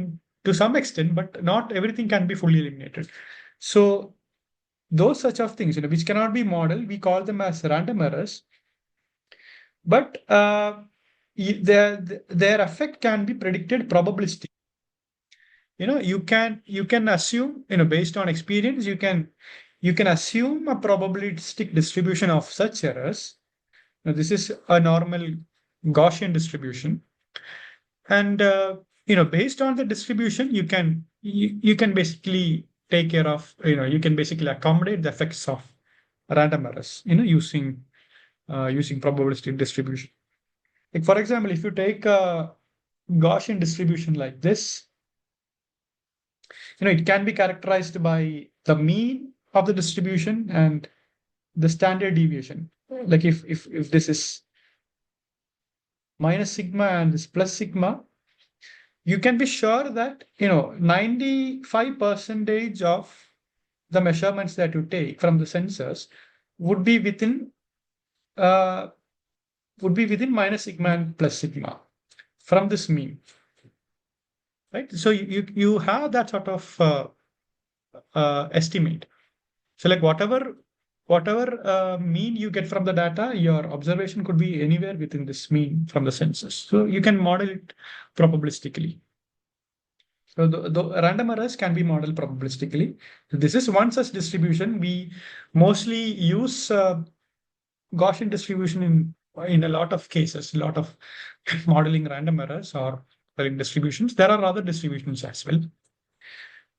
to some extent, but not everything can be fully eliminated. So those such of things, which cannot be modeled, we call them as random errors. But their effect can be predicted probabilistic. You can assume, based on experience, you can assume a probabilistic distribution of such errors. Now, this is a normal Gaussian distribution. And based on the distribution, you can basically take care of, you can basically accommodate the effects of random errors, using probabilistic distribution. Like for example, if you take a Gaussian distribution like this, it can be characterized by the mean of the distribution and the standard deviation. Like if this is minus sigma and this plus sigma, you can be sure that 95% of the measurements that you take from the sensors would be within minus sigma and plus sigma from this mean, right? So you have that sort of estimate. So like whatever whatever mean you get from the data, your observation could be anywhere within this mean from the census. So you can model it probabilistically. So the random errors can be modeled probabilistically. This is one such distribution. We mostly use Gaussian distribution in a lot of cases, a lot of modeling random errors or modeling distributions. There are other distributions as well.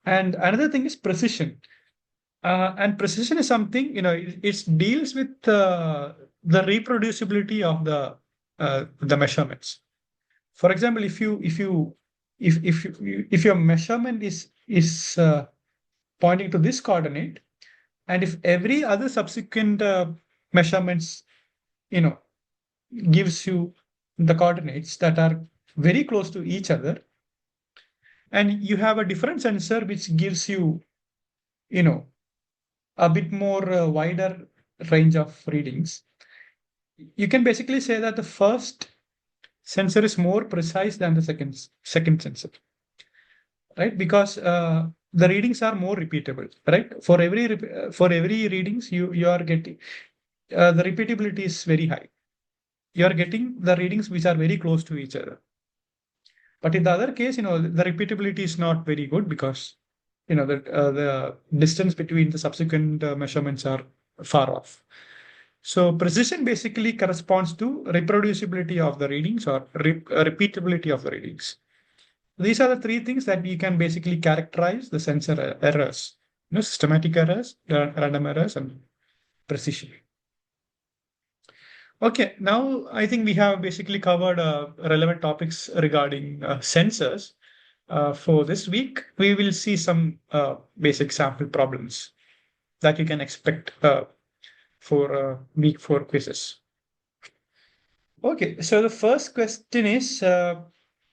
And another thing is precision. And precision is something, it deals with the reproducibility of the measurements. For example, if your measurement is pointing to this coordinate, and if every other subsequent measurements, you know, gives you the coordinates that are very close to each other, and you have a different sensor which gives you, you know, a bit more wider range of readings, you can basically say that the first sensor is more precise than the second sensor, right? Because the readings are more repeatable, right? For every readings you are getting the repeatability is very high. You are getting the readings which are very close to each other. But in the other case, the repeatability is not very good because the distance between the subsequent measurements are far off. So precision basically corresponds to reproducibility of the readings or repeatability of the readings. These are the three things that we can basically characterize the sensor errors, systematic errors, random errors, and precision. Okay, now I think we have basically covered relevant topics regarding sensors. For this week, we will see some basic sample problems that you can expect for week 4 quizzes. Okay, so the first question is,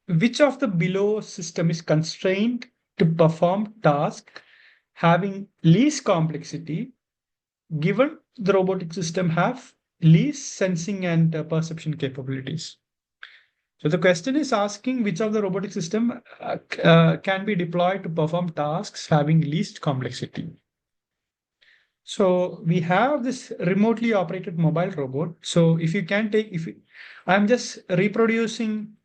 which of the below system is constrained to perform task having least complexity given the robotic system have least sensing and perception capabilities? So the question is asking which of the robotic system can be deployed to perform tasks having least complexity. So we have this remotely operated mobile robot. So if you can I'm just reproducing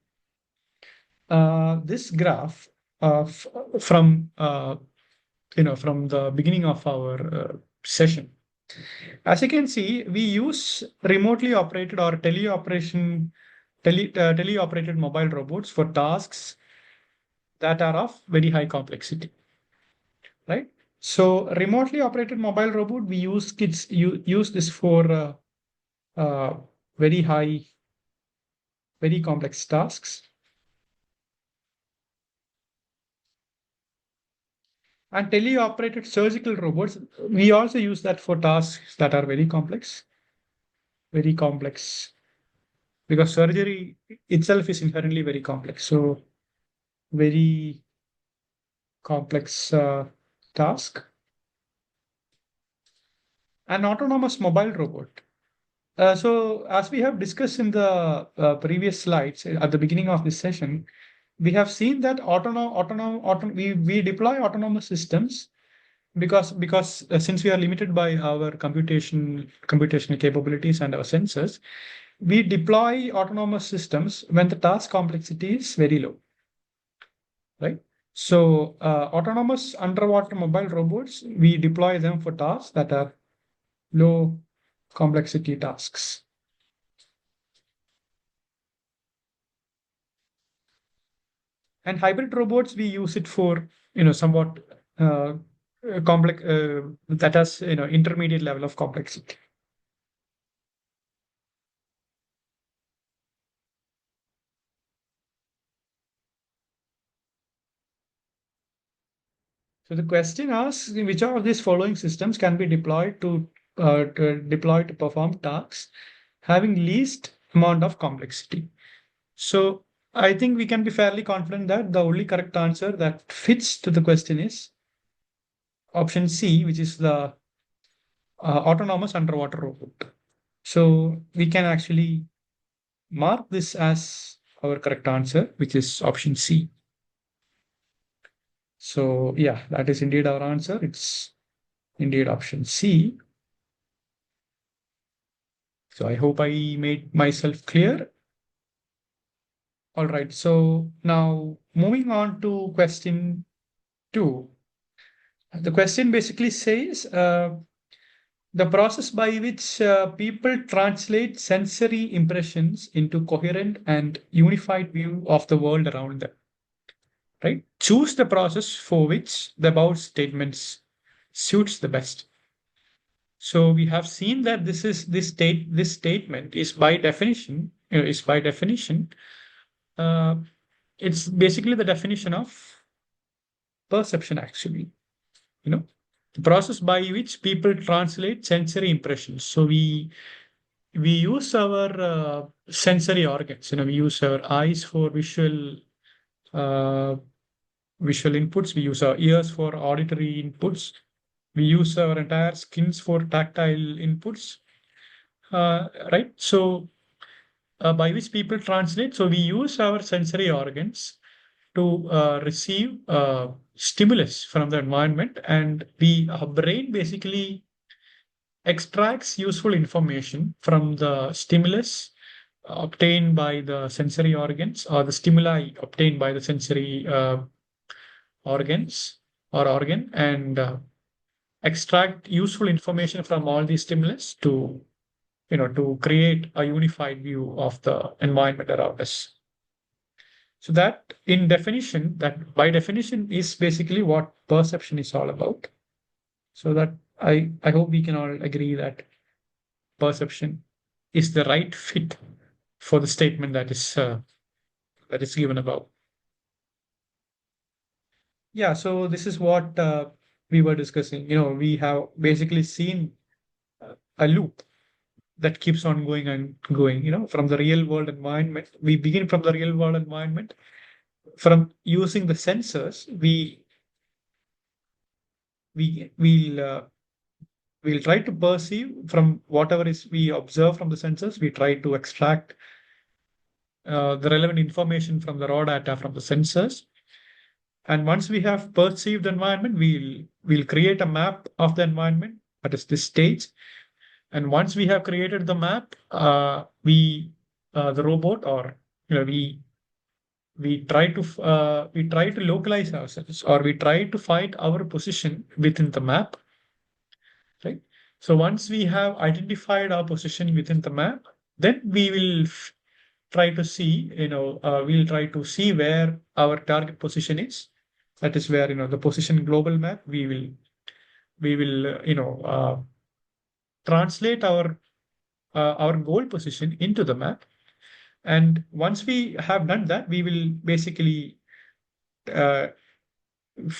this graph from from the beginning of our session. As you can see, we use remotely operated or teleoperated mobile robots for tasks that are of very high complexity, right? So remotely operated mobile robot, we use this for uh, very high, very complex tasks. And teleoperated surgical robots, we also use that for tasks that are very complex, because surgery itself is inherently very complex. So very complex task. An autonomous mobile robot. So as we have discussed in the previous slides at the beginning of this session, we have seen that we deploy autonomous systems because since we are limited by our computational capabilities and our sensors, we deploy autonomous systems when the task complexity is very low, right? So autonomous underwater mobile robots, we deploy them for tasks that are low complexity tasks. And hybrid robots, we use it for somewhat complex that has intermediate level of complexity. So the question asks which of these following systems can be deployed to perform tasks having least amount of complexity. So I think we can be fairly confident that the only correct answer that fits to the question is option C, which is the autonomous underwater robot. So we can actually mark this as our correct answer, which is option C. So yeah, that is indeed our answer. It's indeed option C. So I hope I made myself clear. All right. So now moving on to question two. The question basically says the process by which people translate sensory impressions into coherent and unified view of the world around them. Right? Choose the process for which the above statements suits the best. So we have seen that this statement is by definition, uh, it's basically the definition of perception actually. You know, the process by which people translate sensory impressions. So we use our sensory organs. We use our eyes for uh, visual inputs. We use our ears for auditory inputs. We use our entire skins for tactile inputs. Right. So by which people translate. So we use our sensory organs to receive stimulus from the environment, and our brain basically extracts useful information from the stimulus obtained by the sensory organs, or the stimuli obtained by the sensory organs or organ, and extract useful information from all these stimulus to create a unified view of the environment around us. So that by definition is basically what perception is all about. So that I hope we can all agree that perception is the right fit for the statement that is given above. Yeah, so this is what we were discussing. We have basically seen a loop that keeps on going and going. From the real world environment, we begin from the real world environment. From using the sensors, we'll try to perceive from whatever is we observe from the sensors. We try to extract the relevant information from the raw data from the sensors. And once we have perceived the environment, we'll create a map of the environment. That is this stage. And once we have created the map, the robot, or we try to localize ourselves, or we try to find our position within the map, right? So once we have identified our position within the map, then we will try to see, we'll try to see where our target position is. That is where, the position global map, we will translate our goal position into the map. And once we have done that, we will basically uh,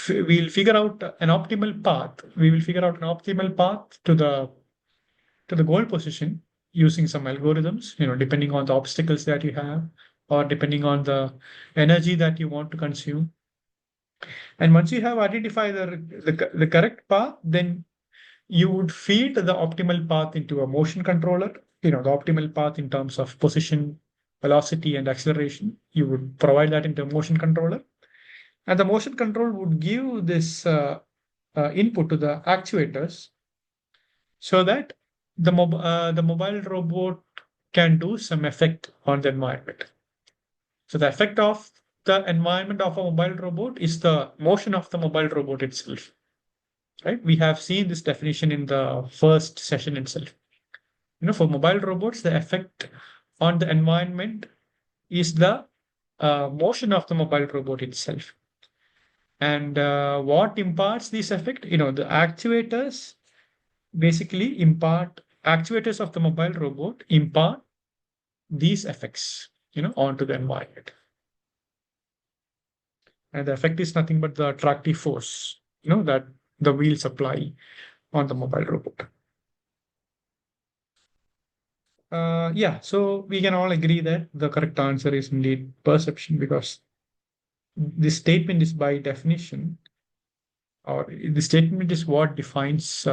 we'll figure out an optimal path. We will figure out an optimal path to the goal position using some algorithms, depending on the obstacles that you have, or depending on the energy that you want to consume. And once you have identified the correct path, then you would feed the optimal path into a motion controller, the optimal path in terms of position, velocity, and acceleration. You would provide that into a motion controller. And the motion control would give this input to the actuators, so that the mobile robot can do some effect on the environment. So the effect of the environment of a mobile robot is the motion of the mobile robot itself. Right? We have seen this definition in the first session itself. For mobile robots, the effect on the environment is the motion of the mobile robot itself. And what imparts this effect? The actuators of the mobile robot impart these effects, onto the environment. And the effect is nothing but the attractive force, that the wheels apply on the mobile robot. Yeah, so we can all agree that the correct answer is indeed perception, because this statement is by definition, or the statement is what defines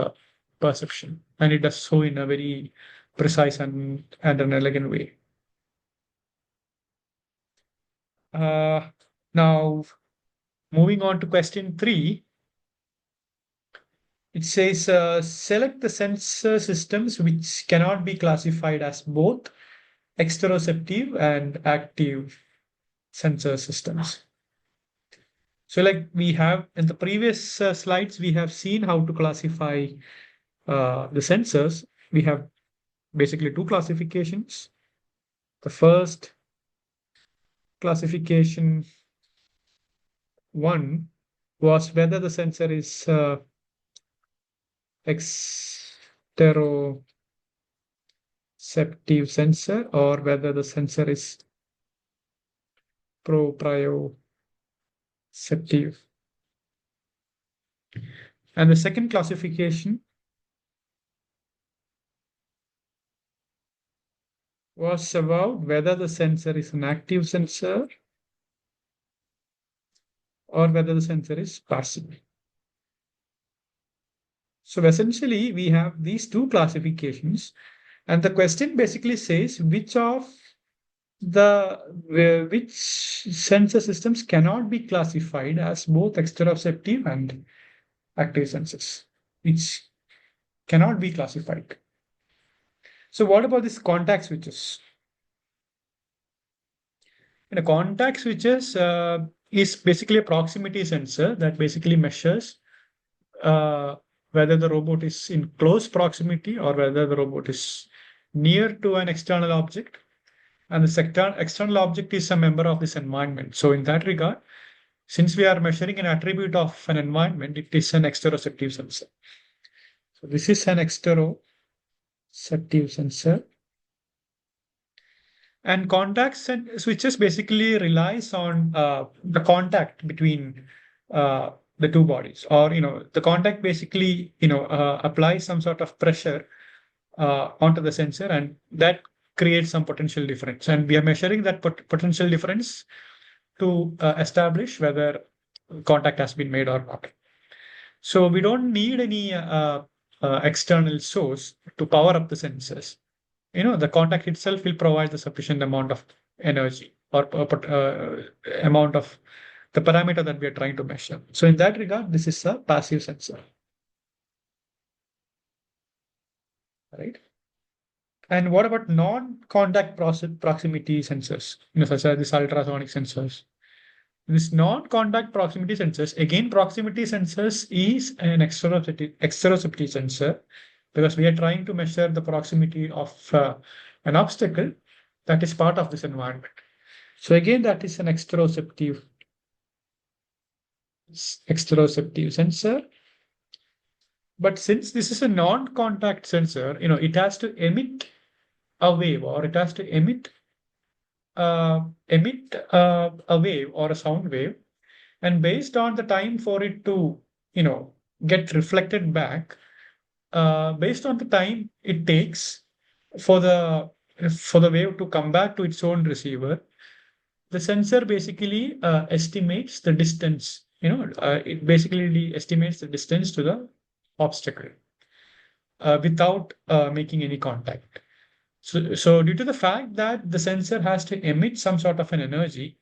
perception, and it does so in a very precise and an elegant way. Now, moving on to question three. It says select the sensor systems which cannot be classified as both exteroceptive and active sensor systems. So like we have in the previous slides, we have seen how to classify the sensors. We have basically two classifications. The first classification one was whether the sensor is exteroceptive sensor or whether the sensor is proprioceptive. And the second classification was about whether the sensor is an active sensor or whether the sensor is passive. So essentially, we have these two classifications, and the question basically says which sensor systems cannot be classified as both exteroceptive and active sensors, which cannot be classified. So what about these contact switches? In a contact switches is basically a proximity sensor that basically measures uh, whether the robot is in close proximity or whether the robot is near to an external object. And the external object is a member of this environment. So in that regard, since we are measuring an attribute of an environment, it is an exteroceptive sensor. So this is an exteroceptive sensor. And switches basically relies on the contact between the two bodies, or the contact basically applies some sort of pressure onto the sensor, and that creates some potential difference. And we are measuring that potential difference to establish whether contact has been made or not. So we don't need any external source to power up the sensors. The contact itself will provide the sufficient amount of energy or amount of the parameter that we are trying to measure. So in that regard, this is a passive sensor, right? And what about non-contact proximity sensors, such as these ultrasonic sensors? This non-contact proximity sensors, again, proximity sensors is an exteroceptive sensor because we are trying to measure the proximity of an obstacle that is part of this environment. So again, that is an exteroceptive sensor. But since this is a non-contact sensor, it has to emit a wave, or it has to emit a wave or a sound wave, and based on the time for it to get reflected back, based on the time it takes for the wave to come back to its own receiver, the sensor basically estimates the distance. It basically estimates the distance to the obstacle without making any contact. So due to the fact that the sensor has to emit some sort of an energy,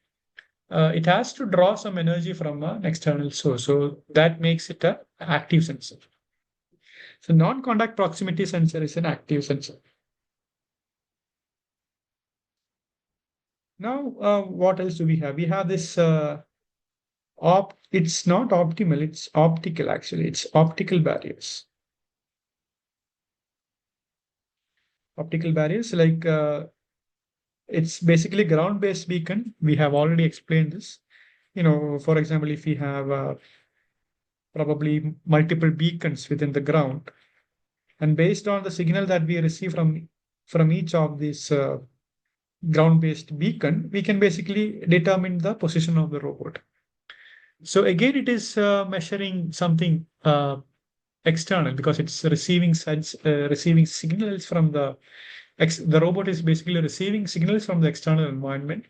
it has to draw some energy from an external source. So that makes it an active sensor. So non-contact proximity sensor is an active sensor. Now, what else do we have? We have this it's not optimal, it's optical actually. It's optical barriers. Optical barriers, like it's basically ground-based beacon. We have already explained this. For example, if we have probably multiple beacons within the ground, and based on the signal that we receive from each of these ground-based beacon, we can basically determine the position of the robot. So again, it is measuring something external because it's receiving signals from the robot is basically receiving signals from the external environment.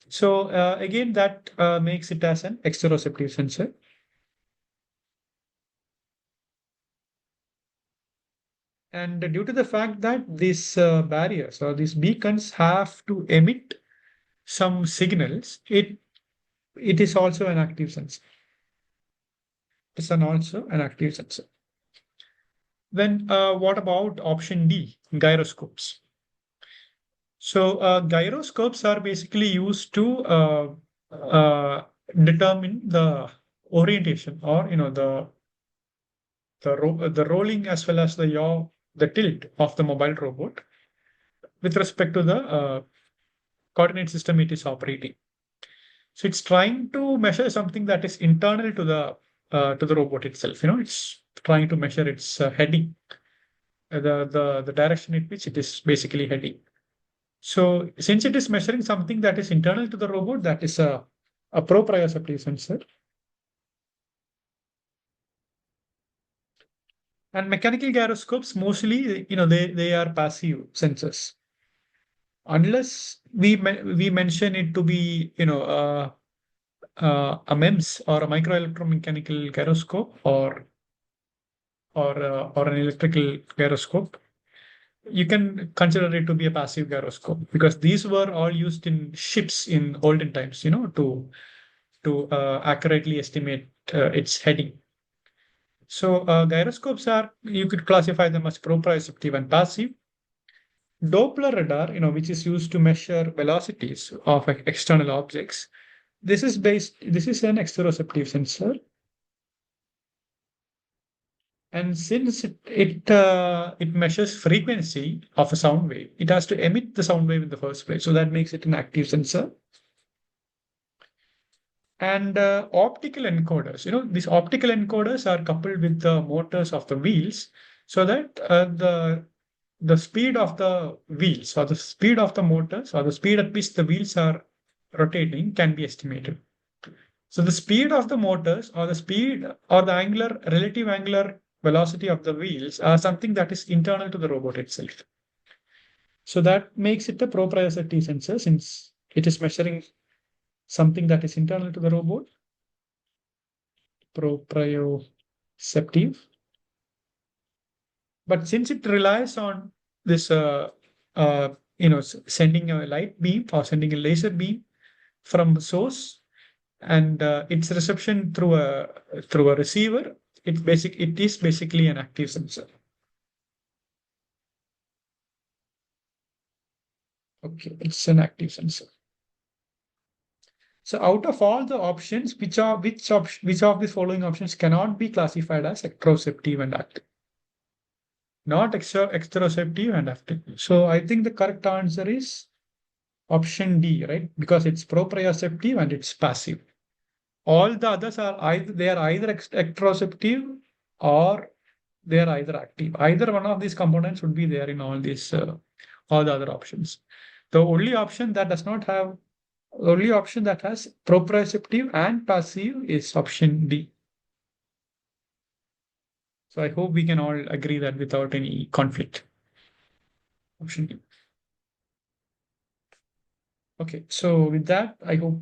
So again, that makes it as an exteroceptive sensor. And due to the fact that these barriers or these beacons have to emit some signals, it is also an active sensor. It's also an active sensor. Then what about option D, gyroscopes? So gyroscopes are basically used to determine the orientation, or the rolling as well as the tilt of the mobile robot with respect to the coordinate system it is operating. So it's trying to measure something that is internal to the robot itself. It's trying to measure its heading, the direction in which it is basically heading. So since it is measuring something that is internal to the robot, that is a proprioceptive sensor. And mechanical gyroscopes mostly, they are passive sensors. Unless we mention it to be, a MEMS or a micro electromechanical gyroscope, or an electrical gyroscope, you can consider it to be a passive gyroscope, because these were all used in ships in olden times, to accurately estimate its heading. So gyroscopes are, you could classify them as proprioceptive and passive. Doppler radar, which is used to measure velocities of external objects. This is an exteroceptive sensor. And since it measures frequency of a sound wave, it has to emit the sound wave in the first place. So that makes it an active sensor. And optical encoders, these optical encoders are coupled with the motors of the wheels, so that the speed of the wheels, or the speed of the motors, or the speed at which the wheels are rotating can be estimated. So the speed of the motors, or the speed or the relative angular velocity of the wheels are something that is internal to the robot itself. So that makes it a proprioceptive sensor, since it is measuring something that is internal to the robot. Proprioceptive. But since it relies on this, sending a light beam or sending a laser beam from the source, and its reception through a receiver, it is basically an active sensor. Okay, it's an active sensor. So out of all the options, which of the following options cannot be classified as ectroceptive and active? Not exteroceptive and active. So I think the correct answer is option D, right? Because it's proprioceptive and it's passive. All the others are either ectroceptive, or they are either active. Either one of these components would be there in all the other options. The only option that has proprioceptive and passive is option D. So I hope we can all agree that without any conflict. Option D. Okay, so with that, I hope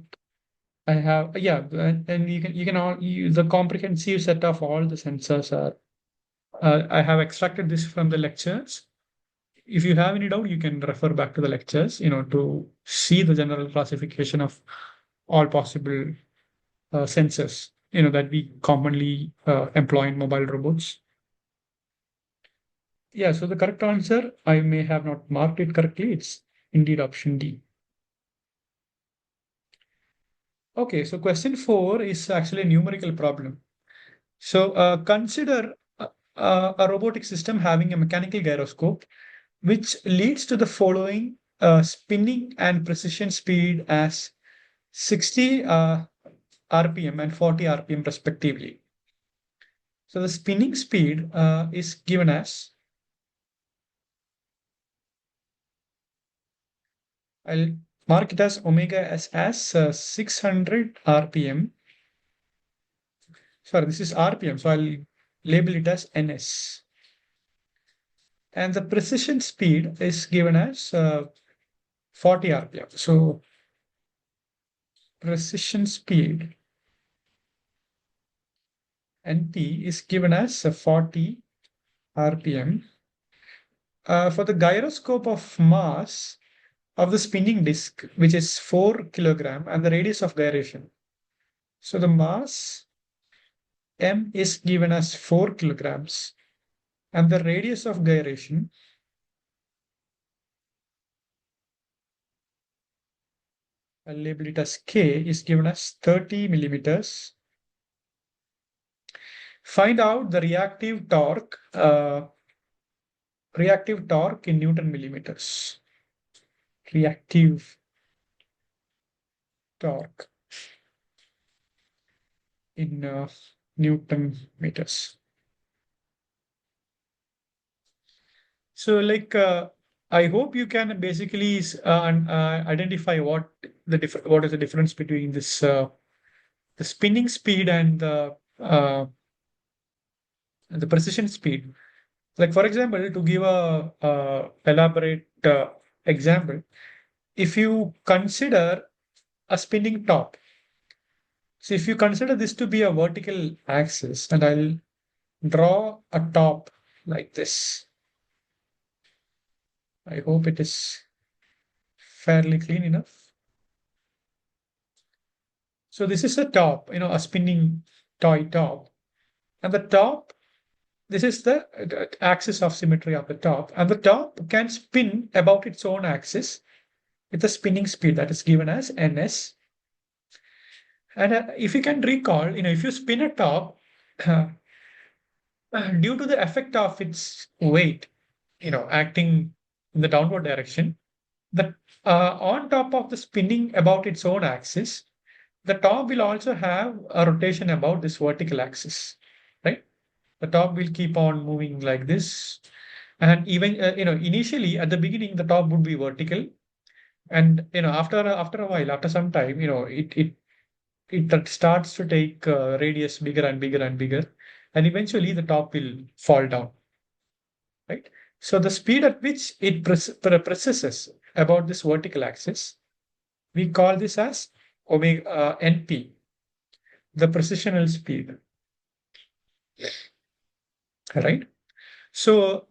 I have, yeah, and the comprehensive set of all the sensors are, I have extracted this from the lectures. If you have any doubt, you can refer back to the lectures, to see the general classification of all possible sensors, that we commonly employ in mobile robots. Yeah, so the correct answer, I may have not marked it correctly. It's indeed option D. Okay, so question 4 is actually a numerical problem. So consider a robotic system having a mechanical gyroscope, which leads to the following spinning and precision speed as 60 RPM and 40 RPM respectively. So the spinning speed is given as, I'll mark it as omega as 600 RPM. Sorry, this is RPM, so I'll label it as NS. And the precision speed is given as 40 RPM. So precision speed NP is given as 40 RPM. For the gyroscope of mass of the spinning disk, which is 4 kilogram, and the radius of gyration. So the mass M is given as 4 kilograms, and the radius of gyration I'll label it as K is given as 30 millimeters. Find out the reactive torque in Newton millimeters. Reactive torque in Newton meters. So I hope you can basically identify what is the difference between this the spinning speed and the precision speed. Like for example, to give a elaborate example, if you consider a spinning top, so if you consider this to be a vertical axis, and I'll draw a top like this. I hope it is fairly clean enough. So this is a top, a spinning toy top. And the top, this is the axis of symmetry of the top. And the top can spin about its own axis with a spinning speed that is given as ns. And if you can recall, if you spin a top, due to the effect of its weight, acting in the downward direction, the on top of the spinning about its own axis, the top will also have a rotation about this vertical axis, right? The top will keep on moving like this, and even initially at the beginning the top would be vertical, and after a while, after some time, it starts to take radius bigger and bigger and bigger, and eventually the top will fall down, right? So the speed at which it precesses about this vertical axis, we call this as omega NP, the precessional speed, right? So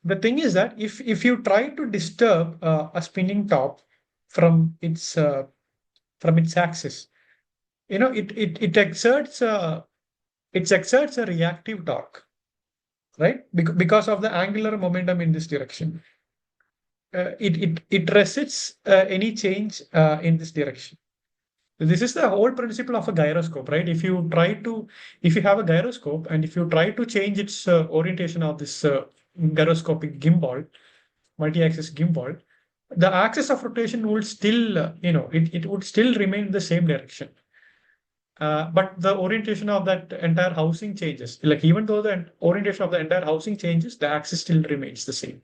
the thing is that if you try to disturb a spinning top from its axis, it exerts a reactive torque, right? Because of the angular momentum in this direction. It resists any change in this direction. This is the whole principle of a gyroscope, right? If you have a gyroscope and if you try to change its orientation of this gyroscopic gimbal, multi-axis gimbal, the axis of rotation would still, it would still remain in the same direction. But the orientation of that entire housing changes. Like even though the orientation of the entire housing changes, the axis still remains the same.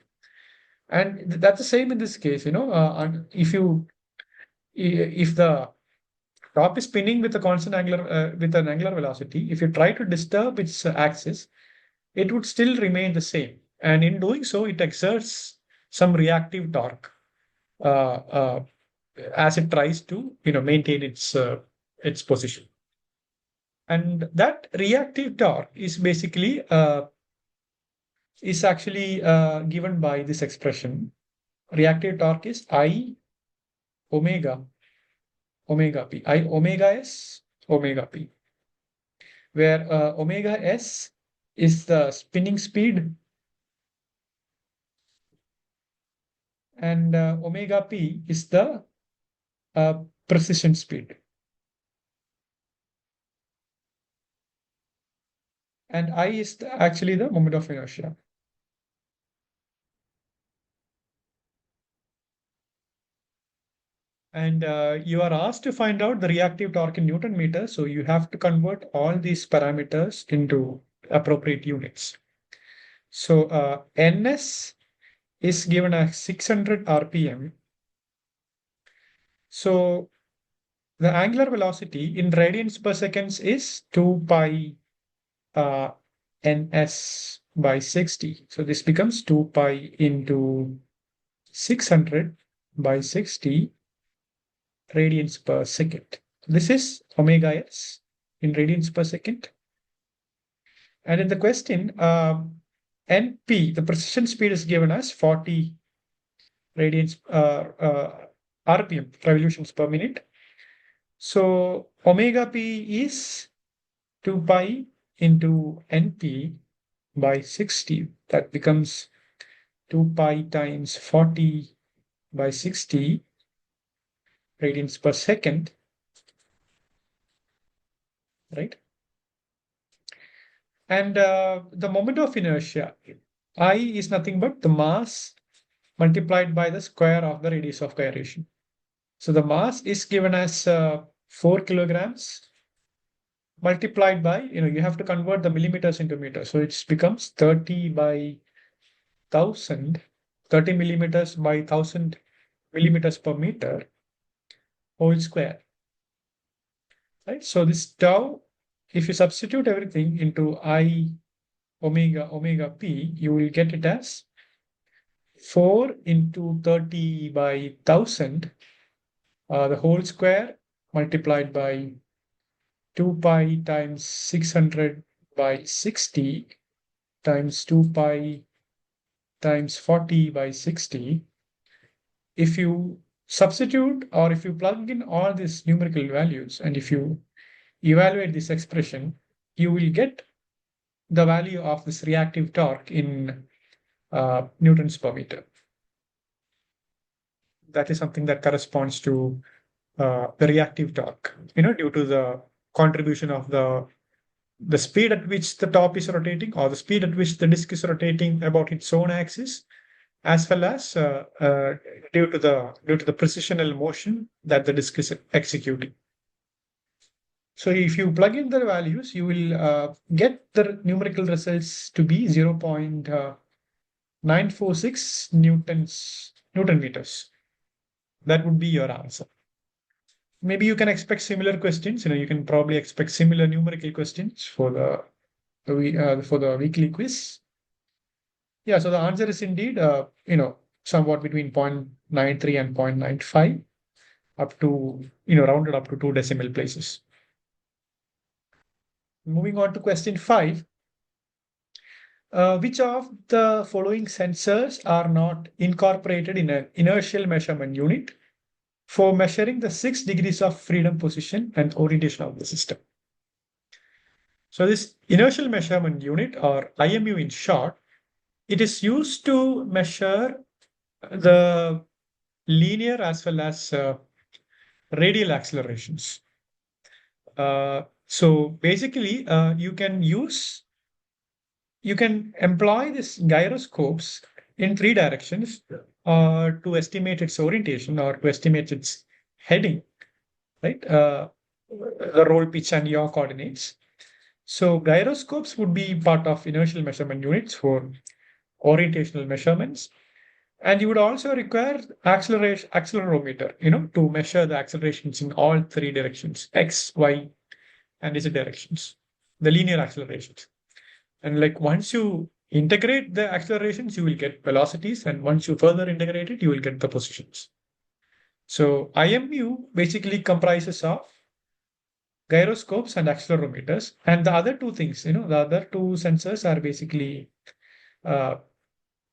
And that's the same in this case, if the top is spinning with a constant angular with an angular velocity, if you try to disturb its axis, it would still remain the same. And in doing so, it exerts some reactive torque as it tries to maintain its position. And that reactive torque is actually given by this expression. Reactive torque is I omega p. I omega s omega p, where omega s is the spinning speed and omega p is the precision speed. And I is actually the moment of inertia. And you are asked to find out the reactive torque in Newton meters. So you have to convert all these parameters into appropriate units. So ns is given as 600 rpm. So the angular velocity in radians per seconds is 2 pi ns by 60. So this becomes 2 pi into 600 by 60 radians per second. This is omega s in radians per second. And in the question, NP, the precision speed is given as 40 radians RPM, revolutions per minute. So omega p is 2 pi into NP, by 60. That becomes 2 pi times 40 by 60 radians per second, right? And the moment of inertia, I is nothing but the mass multiplied by the square of the radius of gyration. So the mass is given as 4 kilograms multiplied by, you have to convert the millimeters into meters. So it becomes 30 by 1000, 30 millimeters by 1000 millimeters per meter whole square, right? So this tau, if you substitute everything into I omega p, you will get it as 4 into 30 by 1000, the whole square multiplied by 2 pi times 600 by 60 times 2 pi times 40 by 60. If you substitute or if you plug in all these numerical values and if you evaluate this expression, you will get the value of this reactive torque in newtons per meter. That is something that corresponds to the reactive torque, due to the contribution of the speed at which the top is rotating or the speed at which the disk is rotating about its own axis, as well as due to the precisional motion that the disk is executing. So if you plug in the values, you will get the numerical results to be 0.946 Newton meters. That would be your answer. Maybe you can expect similar questions. You can probably expect similar numerical questions for the weekly quiz. Yeah, so the answer is indeed, somewhat between 0.93 and 0.95, up to, rounded up to 2 decimal places. Moving on to question 5. Which of the following sensors are not incorporated in an inertial measurement unit for measuring the 6 degrees of freedom position and orientation of the system? So this inertial measurement unit, or IMU in short, it is used to measure the linear as well as radial accelerations. So basically, you can employ this gyroscopes in 3 directions to estimate its orientation or to estimate its heading, right? The roll, pitch, and yaw coordinates. So gyroscopes would be part of inertial measurement units for orientational measurements. And you would also require accelerometer, to measure the accelerations in all 3 directions, X, Y, and Z directions, the linear accelerations. And like once you integrate the accelerations, you will get velocities. And once you further integrate it, you will get the positions. So IMU basically comprises of gyroscopes and accelerometers. And the other two things, the other two sensors are basically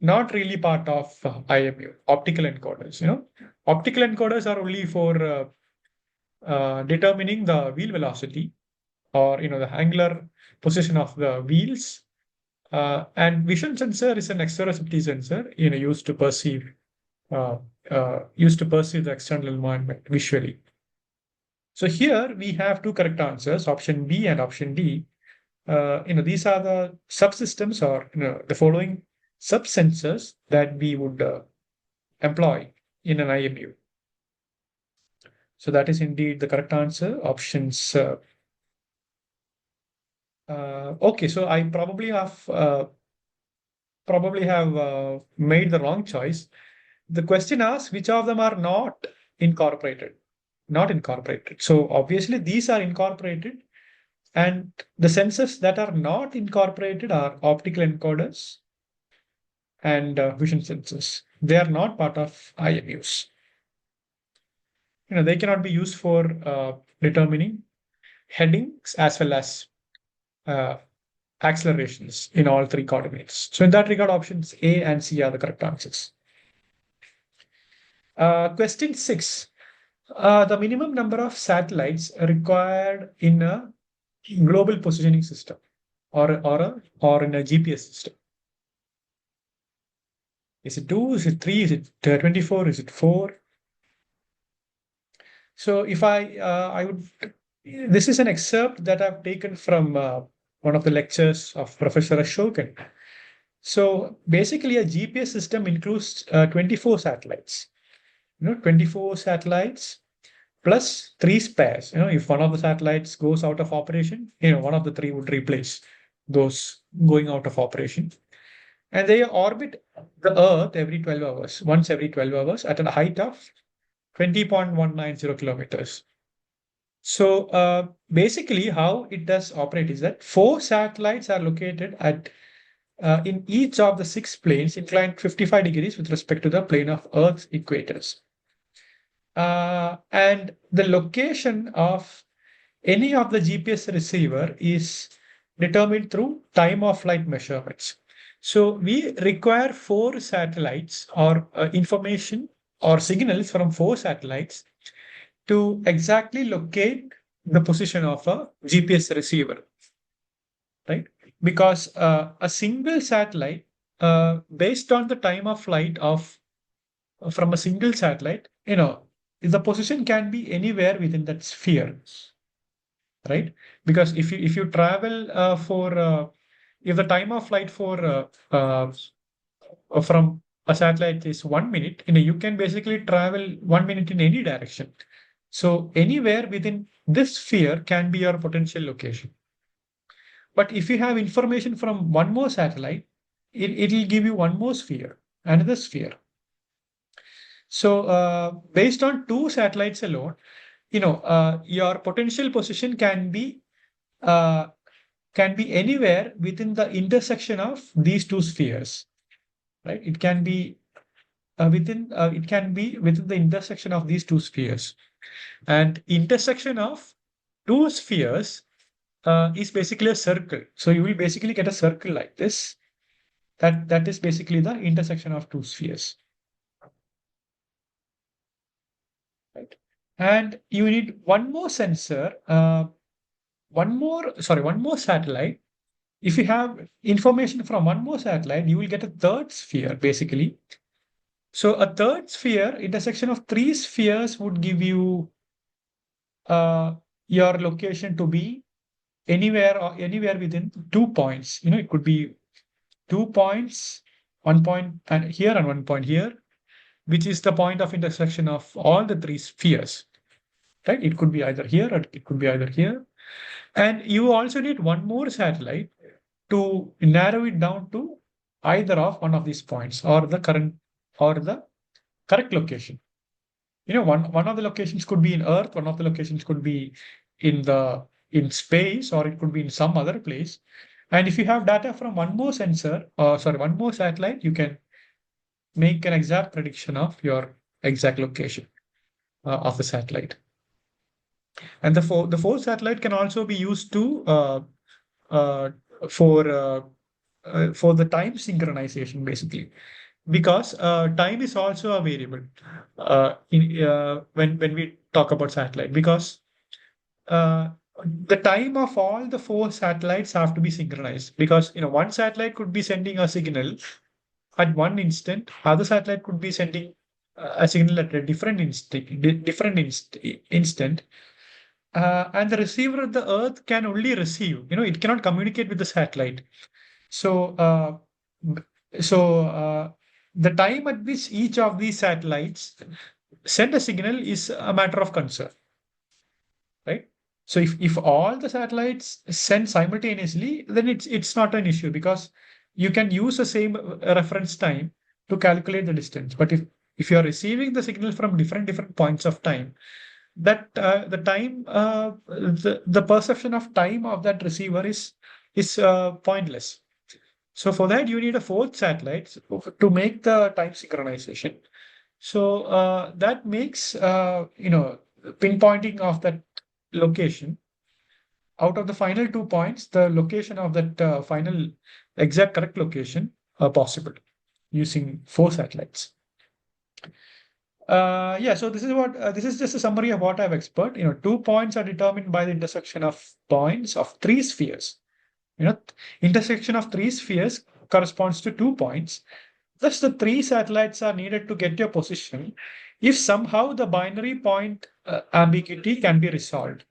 not really part of IMU, optical encoders. Optical encoders are only for determining the wheel velocity or the angular position of the wheels. And vision sensor is an exoreceptive sensor, used to perceive the external environment visually. So here we have 2 correct answers, option B and option D. These are the subsystems or the following subsensors that we would employ in an IMU. So that is indeed the correct answer. Options. Okay, so I probably have made the wrong choice. The question asks which of them are not incorporated. Not incorporated. So obviously these are incorporated, and the sensors that are not incorporated are optical encoders and vision sensors. They are not part of IMUs. They cannot be used for determining headings as well as accelerations in all 3 coordinates. So in that regard, options A and C are the correct answers. Question 6. The minimum number of satellites required in a global positioning system. or in a GPS system. Is it 2? Is it 3? Is it 24? Is it 4? So if I would, this is an excerpt that I've taken from one of the lectures of Professor Ashokan. So basically, a GPS system includes 24 satellites. 24 satellites plus three spares. If one of the satellites goes out of operation, one of the three would replace those going out of operation. And they orbit the Earth every 12 hours, once every 12 hours at a height of 20.190 kilometers. So basically, how it does operate is that four satellites are located at in each of the six planes inclined 55 degrees with respect to the plane of Earth's equators. And the location of any of the GPS receiver is determined through time of flight measurements. So we require four satellites or information or signals from four satellites to exactly locate the position of a GPS receiver, right? Because a single satellite, based on the time of flight of from a single satellite, the position can be anywhere within that sphere, right? Because if you travel for if the time of flight for from a satellite is 1 minute, you can basically travel 1 minute in any direction. So anywhere within this sphere can be your potential location. But if you have information from one more satellite, it'll give you one more sphere, another sphere. So based on two satellites alone, your potential position uh, can be anywhere within the intersection of these two spheres, right? It can be within the intersection of these two spheres, and intersection of two spheres is basically a circle. So you will basically get a circle like this. That is basically the intersection of two spheres, right? And you need one more sensor, one more satellite. If you have information from one more satellite, you will get a third sphere, basically. So a third sphere, intersection of three spheres would give you your location to be anywhere within 2 points. It could be 2 points, 1 point and here and 1 point here, which is the point of intersection of all the three spheres, right? It could be either here or it could be either here. And you also need one more satellite to narrow it down to either of one of these points or the correct location. One of the locations could be in Earth, one of the locations could be in space, or it could be in some other place. And if you have data from one more one more satellite, you can make an exact prediction of your exact location of the satellite. And the fourth satellite can also be used to uh, for for the time synchronization, basically, because time is also a variable when we talk about satellite, because uh, the time of all the four satellites have to be synchronized, because one satellite could be sending a signal at one instant, other satellite could be sending a signal at a instant, and the receiver at the Earth can only receive. It cannot communicate with the satellite. So, the time at which each of these satellites send a signal is a matter of concern, right? So if all the satellites send simultaneously, then it's not an issue, because you can use the same reference time to calculate the distance. But if you are receiving the signal from different points of time, that the perception of time of that receiver is pointless. So for that, you need a fourth satellite to make the time synchronization. So that makes pinpointing of that location out of the final 2 points, the location of that final exact correct location possible using four satellites. Yeah, so this is just a summary of what I've explored. 2 points are determined by the intersection of points of three spheres. intersection of three spheres corresponds to 2 points. Thus, the three satellites are needed to get your position if somehow the binary point ambiguity can be resolved.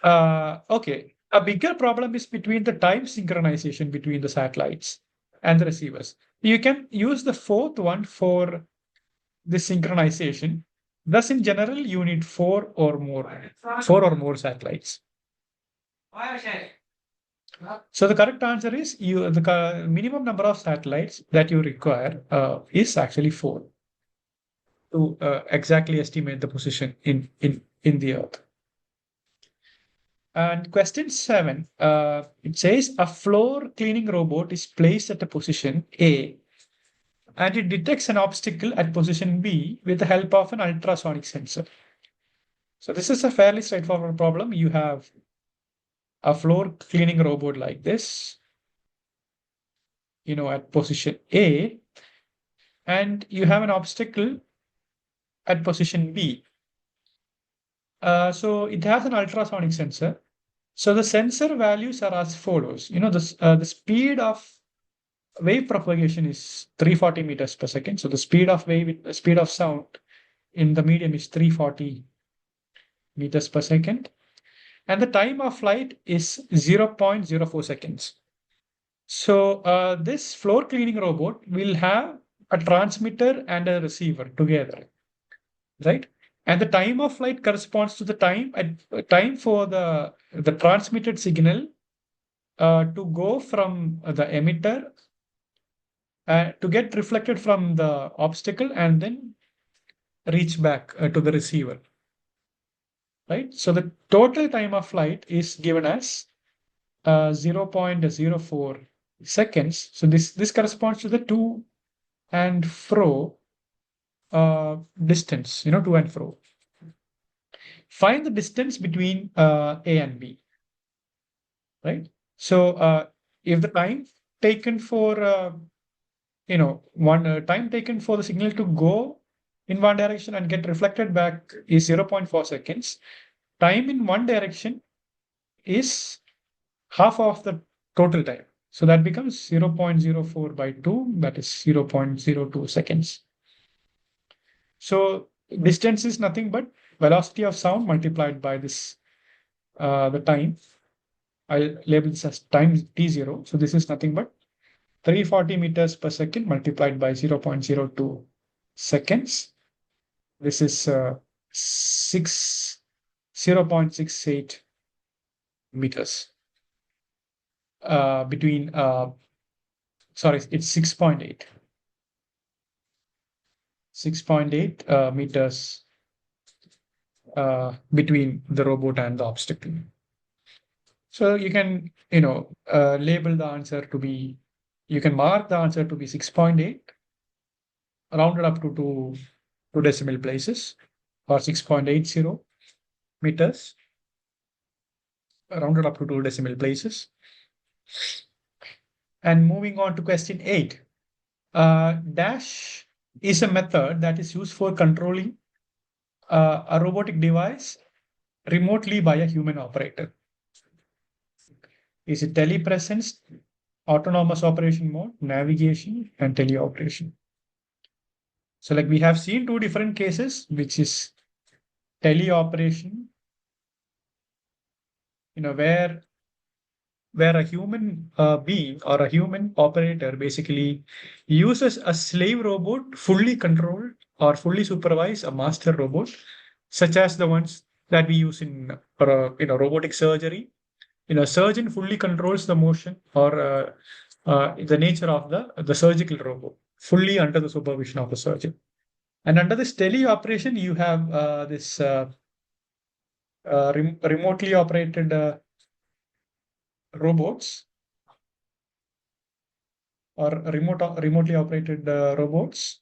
Okay, a bigger problem is between the time synchronization between the satellites and the receivers. You can use the fourth one for the synchronization. Thus, in general, you need four or more satellites. So the correct answer is the minimum number of satellites that you require is actually four to exactly estimate the position in the Earth. And question 7, it says a floor cleaning robot is placed at a position A and it detects an obstacle at position B with the help of an ultrasonic sensor. So this is a fairly straightforward problem. You have a floor cleaning robot like this, at position A, and you have an obstacle at position B. So it has an ultrasonic sensor. So the sensor values are as follows. The speed of wave propagation is 340 meters per second. So the speed of sound in the medium is 340 meters per second. And the time of flight is 0.04 seconds. So this floor cleaning robot will have a transmitter and a receiver together, right? And the time of flight corresponds to the time for the transmitted signal to go from the emitter to get reflected from the obstacle and then reach back to the receiver, right? So the total time of flight is given as 0.04 seconds. So this corresponds to the to and fro distance, to and fro. Find the distance between A and B, right? So if the time taken for time taken for the signal to go in one direction and get reflected back is 0.4 seconds, time in one direction is half of the total time. So that becomes 0.04 by 2, that is 0.02 seconds. So distance is nothing but velocity of sound multiplied by this, the time. I'll label this as time t0. So this is nothing but 340 meters per second multiplied by 0.02 seconds. This is 0.68 meters between, sorry, it's 6.8. 6.8 meters between the robot and the obstacle. So you can, label the answer to be, you can mark the answer to be 6.8, rounded up to two decimal places, or 6.80 meters, rounded up to two decimal places. And moving on to question 8, dash is a method that is used for controlling a robotic device remotely by a human operator. Is it telepresence, autonomous operation mode, navigation, and teleoperation? So like we have seen two different cases, which is teleoperation, where a human being or a human operator basically uses a slave robot fully controlled or fully supervised a master robot, such as the ones that we use in robotic surgery. Surgeon fully controls the motion or the nature of the surgical robot, fully under the supervision of the surgeon. And under this teleoperation, you have this remotely operated robots or remotely operated robots,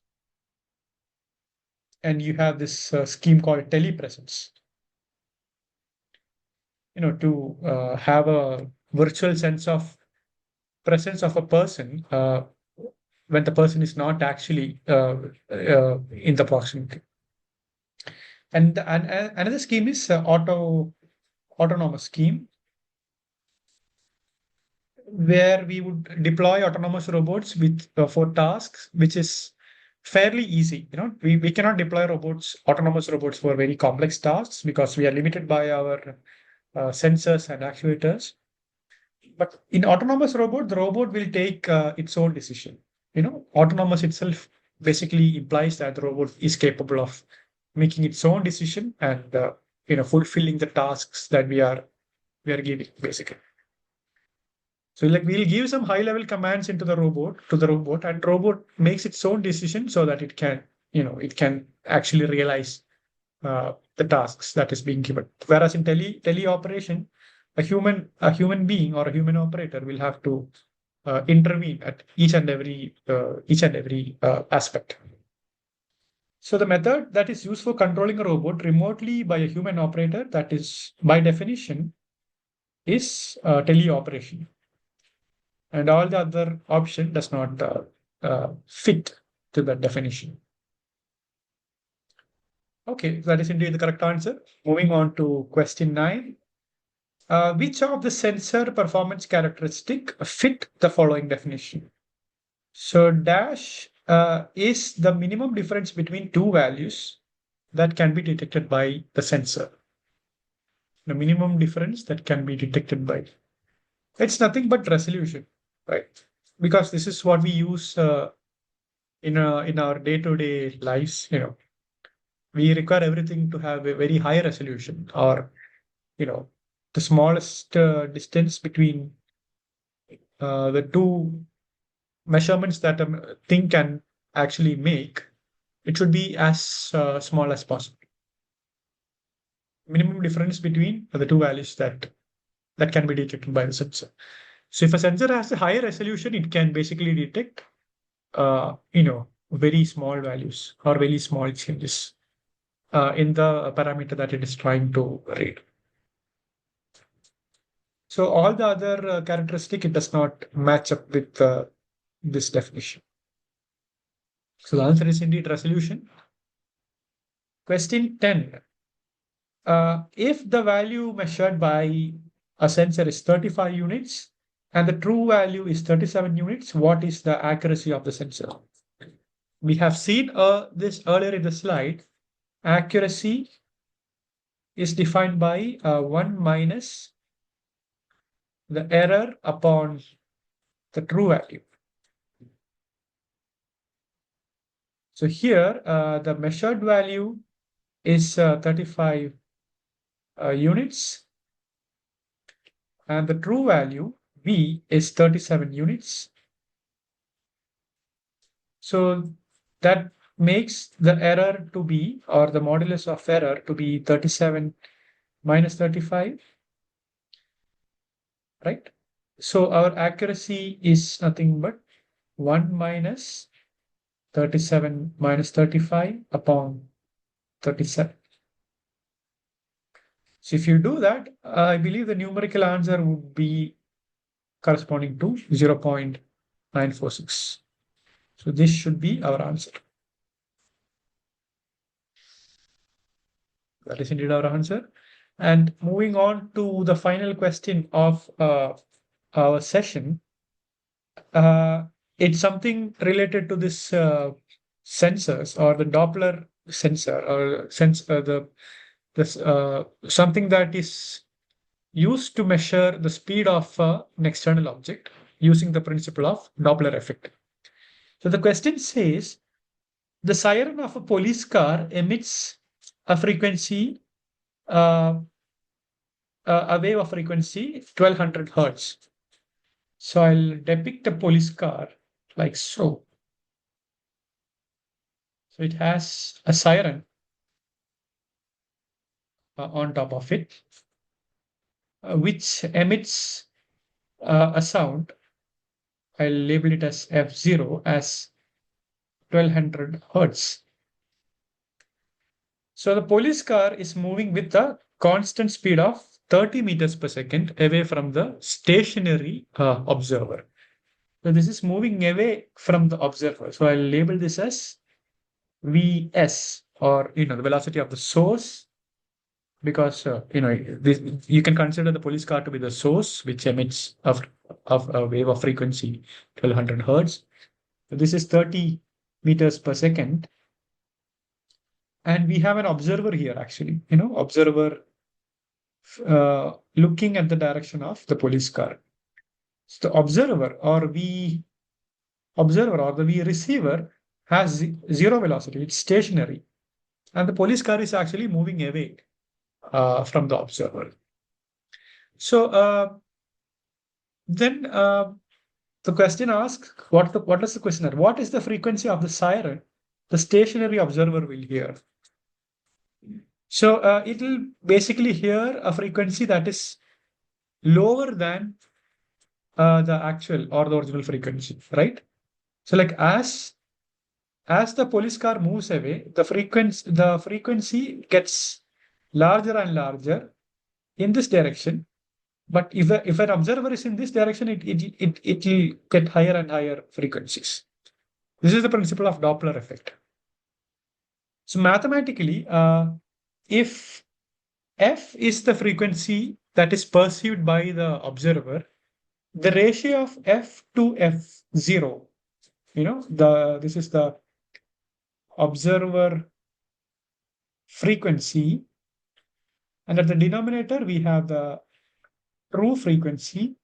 and you have this scheme called telepresence. To have a virtual sense of presence of a person when the person is not actually in the proximity. And another scheme is autonomous scheme. where we would deploy autonomous robots with for tasks, which is fairly easy. We cannot deploy autonomous robots for very complex tasks because we are limited by our sensors and actuators. But in autonomous robot, the robot will take its own decision. Autonomous itself basically implies that the robot is capable of making its own decision and fulfilling the tasks that we are giving basically. So like we'll give some high level commands into the robot to the robot, and robot makes its own decision so that it can actually realize the tasks that is being given. Whereas in teleoperation, a human being or a human operator will have to intervene at each and every aspect. So the method that is used for controlling a robot remotely by a human operator, that is by definition, is teleoperation, and all the other option does not fit to that definition. Okay, that is indeed the correct answer. Moving on to question 9. Which of the sensor performance characteristic fit the following definition? So dash is the minimum difference between two values that can be detected by the sensor. The minimum difference that can be detected by. It's nothing but resolution, right? Because this is what we use in our day-to-day lives. We require everything to have a very high resolution, or the smallest distance between the two measurements that a thing can actually make, it should be as small as possible. Minimum difference between the two values that can be detected by the sensor. So if a sensor has a higher resolution, it can basically detect very small values or very small changes in the parameter that it is trying to read. So all the other characteristic, it does not match up with this definition. So the answer is indeed resolution. Question 10. If the value measured by a sensor is 35 units and the true value is 37 units, what is the accuracy of the sensor? We have seen this earlier in the slide. Accuracy is defined by 1 minus the error upon the true value. So here, the measured value is 35 units, and the true value, V, is 37 units. So that makes the error to be, or the modulus of error to be 37 minus 35, right? So our accuracy is nothing but 1 minus 37 minus 35 upon 37. So if you do that, I believe the numerical answer would be corresponding to 0.946. So this should be our answer. That is indeed our answer. And moving on to the final question of our session, it's something related to this sensors or the Doppler sensor or something that is used to measure the speed of an external object using the principle of Doppler effect. So the question says, the siren of a police car emits a frequency, a wave of frequency 1200 hertz. So I'll depict a police car like so. So it has a siren on top of it, which emits a sound. I'll label it as F0 as 1200 hertz. So the police car is moving with a constant speed of 30 meters per second away from the stationary observer. So this is moving away from the observer. So I'll label this as Vs, or the velocity of the source, because you can consider the police car to be the source which emits of a wave of frequency 1200 hertz. This is 30 meters per second. And we have an observer here, actually, observer looking at the direction of the police car. So the observer or the V receiver has zero velocity. It's stationary. And the police car is actually moving away from the observer. So then the question asks, what does the question ask? What is the frequency of the siren the stationary observer will hear? So it will basically hear a frequency that is lower than the actual or the original frequency, right? So like as the police car moves away, the frequency gets larger and larger in this direction. But if an observer is in this direction, it will get higher and higher frequencies. This is the principle of Doppler effect. So mathematically, if f is the frequency that is perceived by the observer, the ratio of f to f0, this is the observer frequency, and at the denominator we have the true frequency.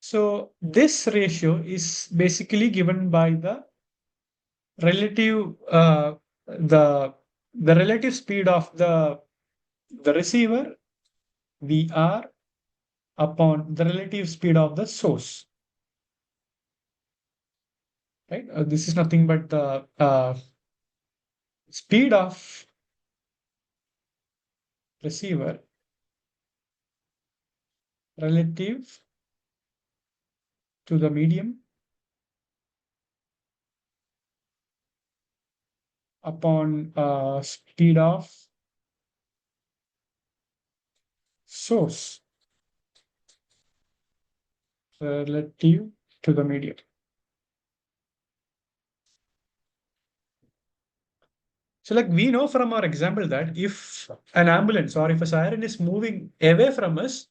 So this ratio is basically given by the relative the relative speed of the receiver Vr upon the relative speed of the source, right? This is nothing but the speed of receiver relative to the medium upon speed of source relative to the medium. So like we know from our example that if an ambulance or if a siren is moving away from us,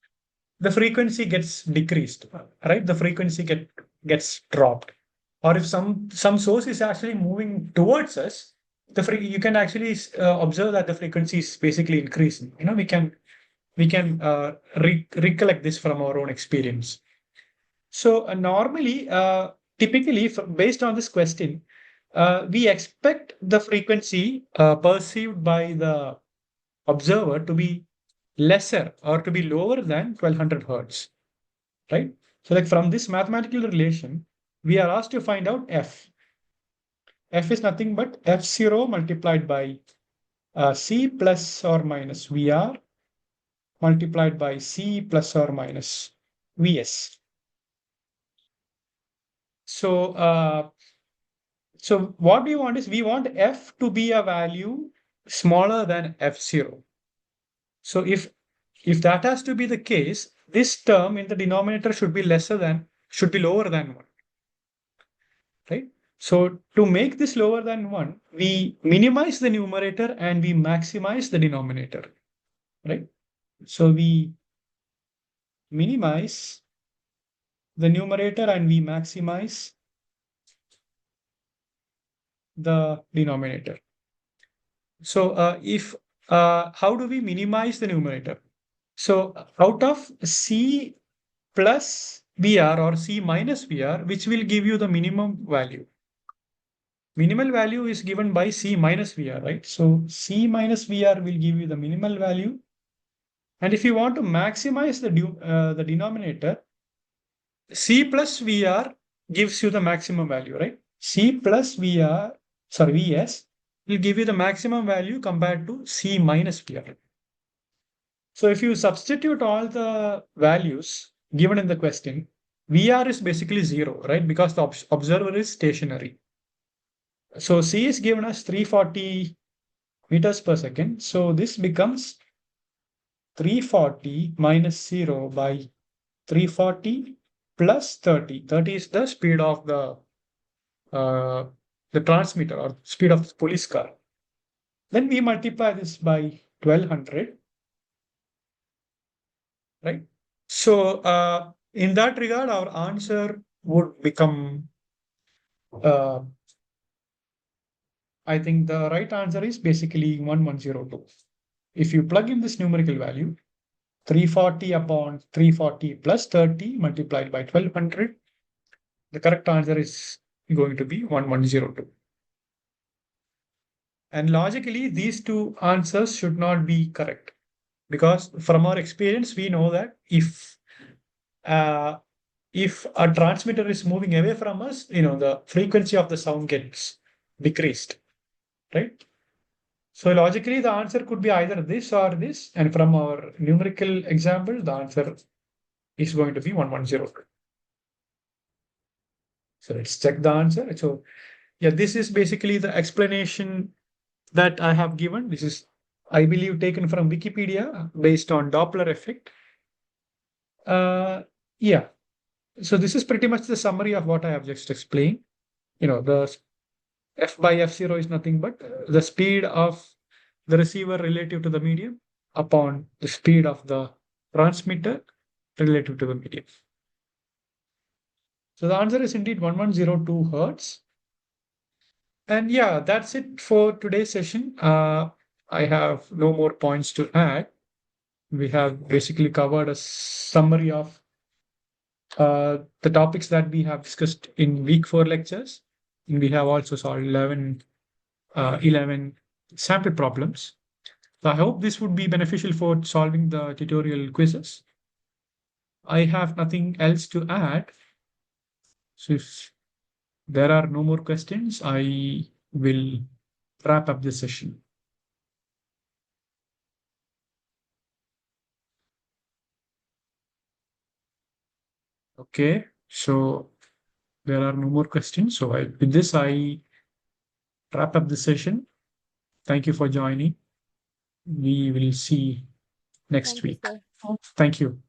the frequency gets decreased, right? The frequency gets dropped. Or if some source is actually moving towards us, you can actually observe that the frequency is basically increasing. We can recollect this from our own experience. So normally, typically, based on this question, we expect the frequency perceived by the observer to be lesser or to be lower than 1200 hertz, right? So like from this mathematical relation, we are asked to find out f. F is nothing but f0 multiplied by c plus or minus Vr multiplied by c plus or minus Vs. So what we want is we want f to be a value smaller than f0. So if that has to be the case, this term in the denominator should be lower than 1. Right? So to make this lower than 1, we minimize the numerator and we maximize the denominator. Right? So we minimize the numerator and we maximize the denominator. So how do we minimize the numerator? So out of C plus Vr or C minus Vr, which will give you the minimum value? Minimal value is given by C minus Vr, right? So C minus Vr will give you the minimal value. And if you want to maximize the denominator, C plus Vr gives you the maximum value, right? C plus Vs will give you the maximum value compared to C minus Vr. So if you substitute all the values given in the question, Vr is basically 0, right? Because the observer is stationary. So C is given as 340 meters per second. So this becomes 340 minus 0 by 340 plus 30. 30 is the speed of the transmitter or speed of the police car. Then we multiply this by 1200. right? So in that regard, our answer would become, I think the right answer is basically 1102. If you plug in this numerical value, 340 upon 340 plus 30 multiplied by 1200, the correct answer is going to be 1102. And logically, these two answers should not be correct, because from our experience, we know that uh, if a transmitter is moving away from us, the frequency of the sound gets decreased, right? So logically, the answer could be either this or this. And from our numerical example, the answer is going to be 1102. So let's check the answer. So yeah, this is basically the explanation that I have given. This is, I believe, taken from Wikipedia based on Doppler effect. Yeah. So this is pretty much the summary of what I have just explained. The F by F0 is nothing but the speed of the receiver relative to the medium upon the speed of the transmitter relative to the medium. So the answer is indeed 1102 hertz. And yeah, that's it for today's session. I have no more points to add. We have basically covered a summary of the topics that we have discussed in week 4 lectures. And we have also solved 11 sample problems. So I hope this would be beneficial for solving the tutorial quizzes. I have nothing else to add. So if there are no more questions, I will wrap up this session. Okay, so there are no more questions. So with this, I wrap up the session. Thank you for joining. We will see next Thank you, week. sir. Thank you.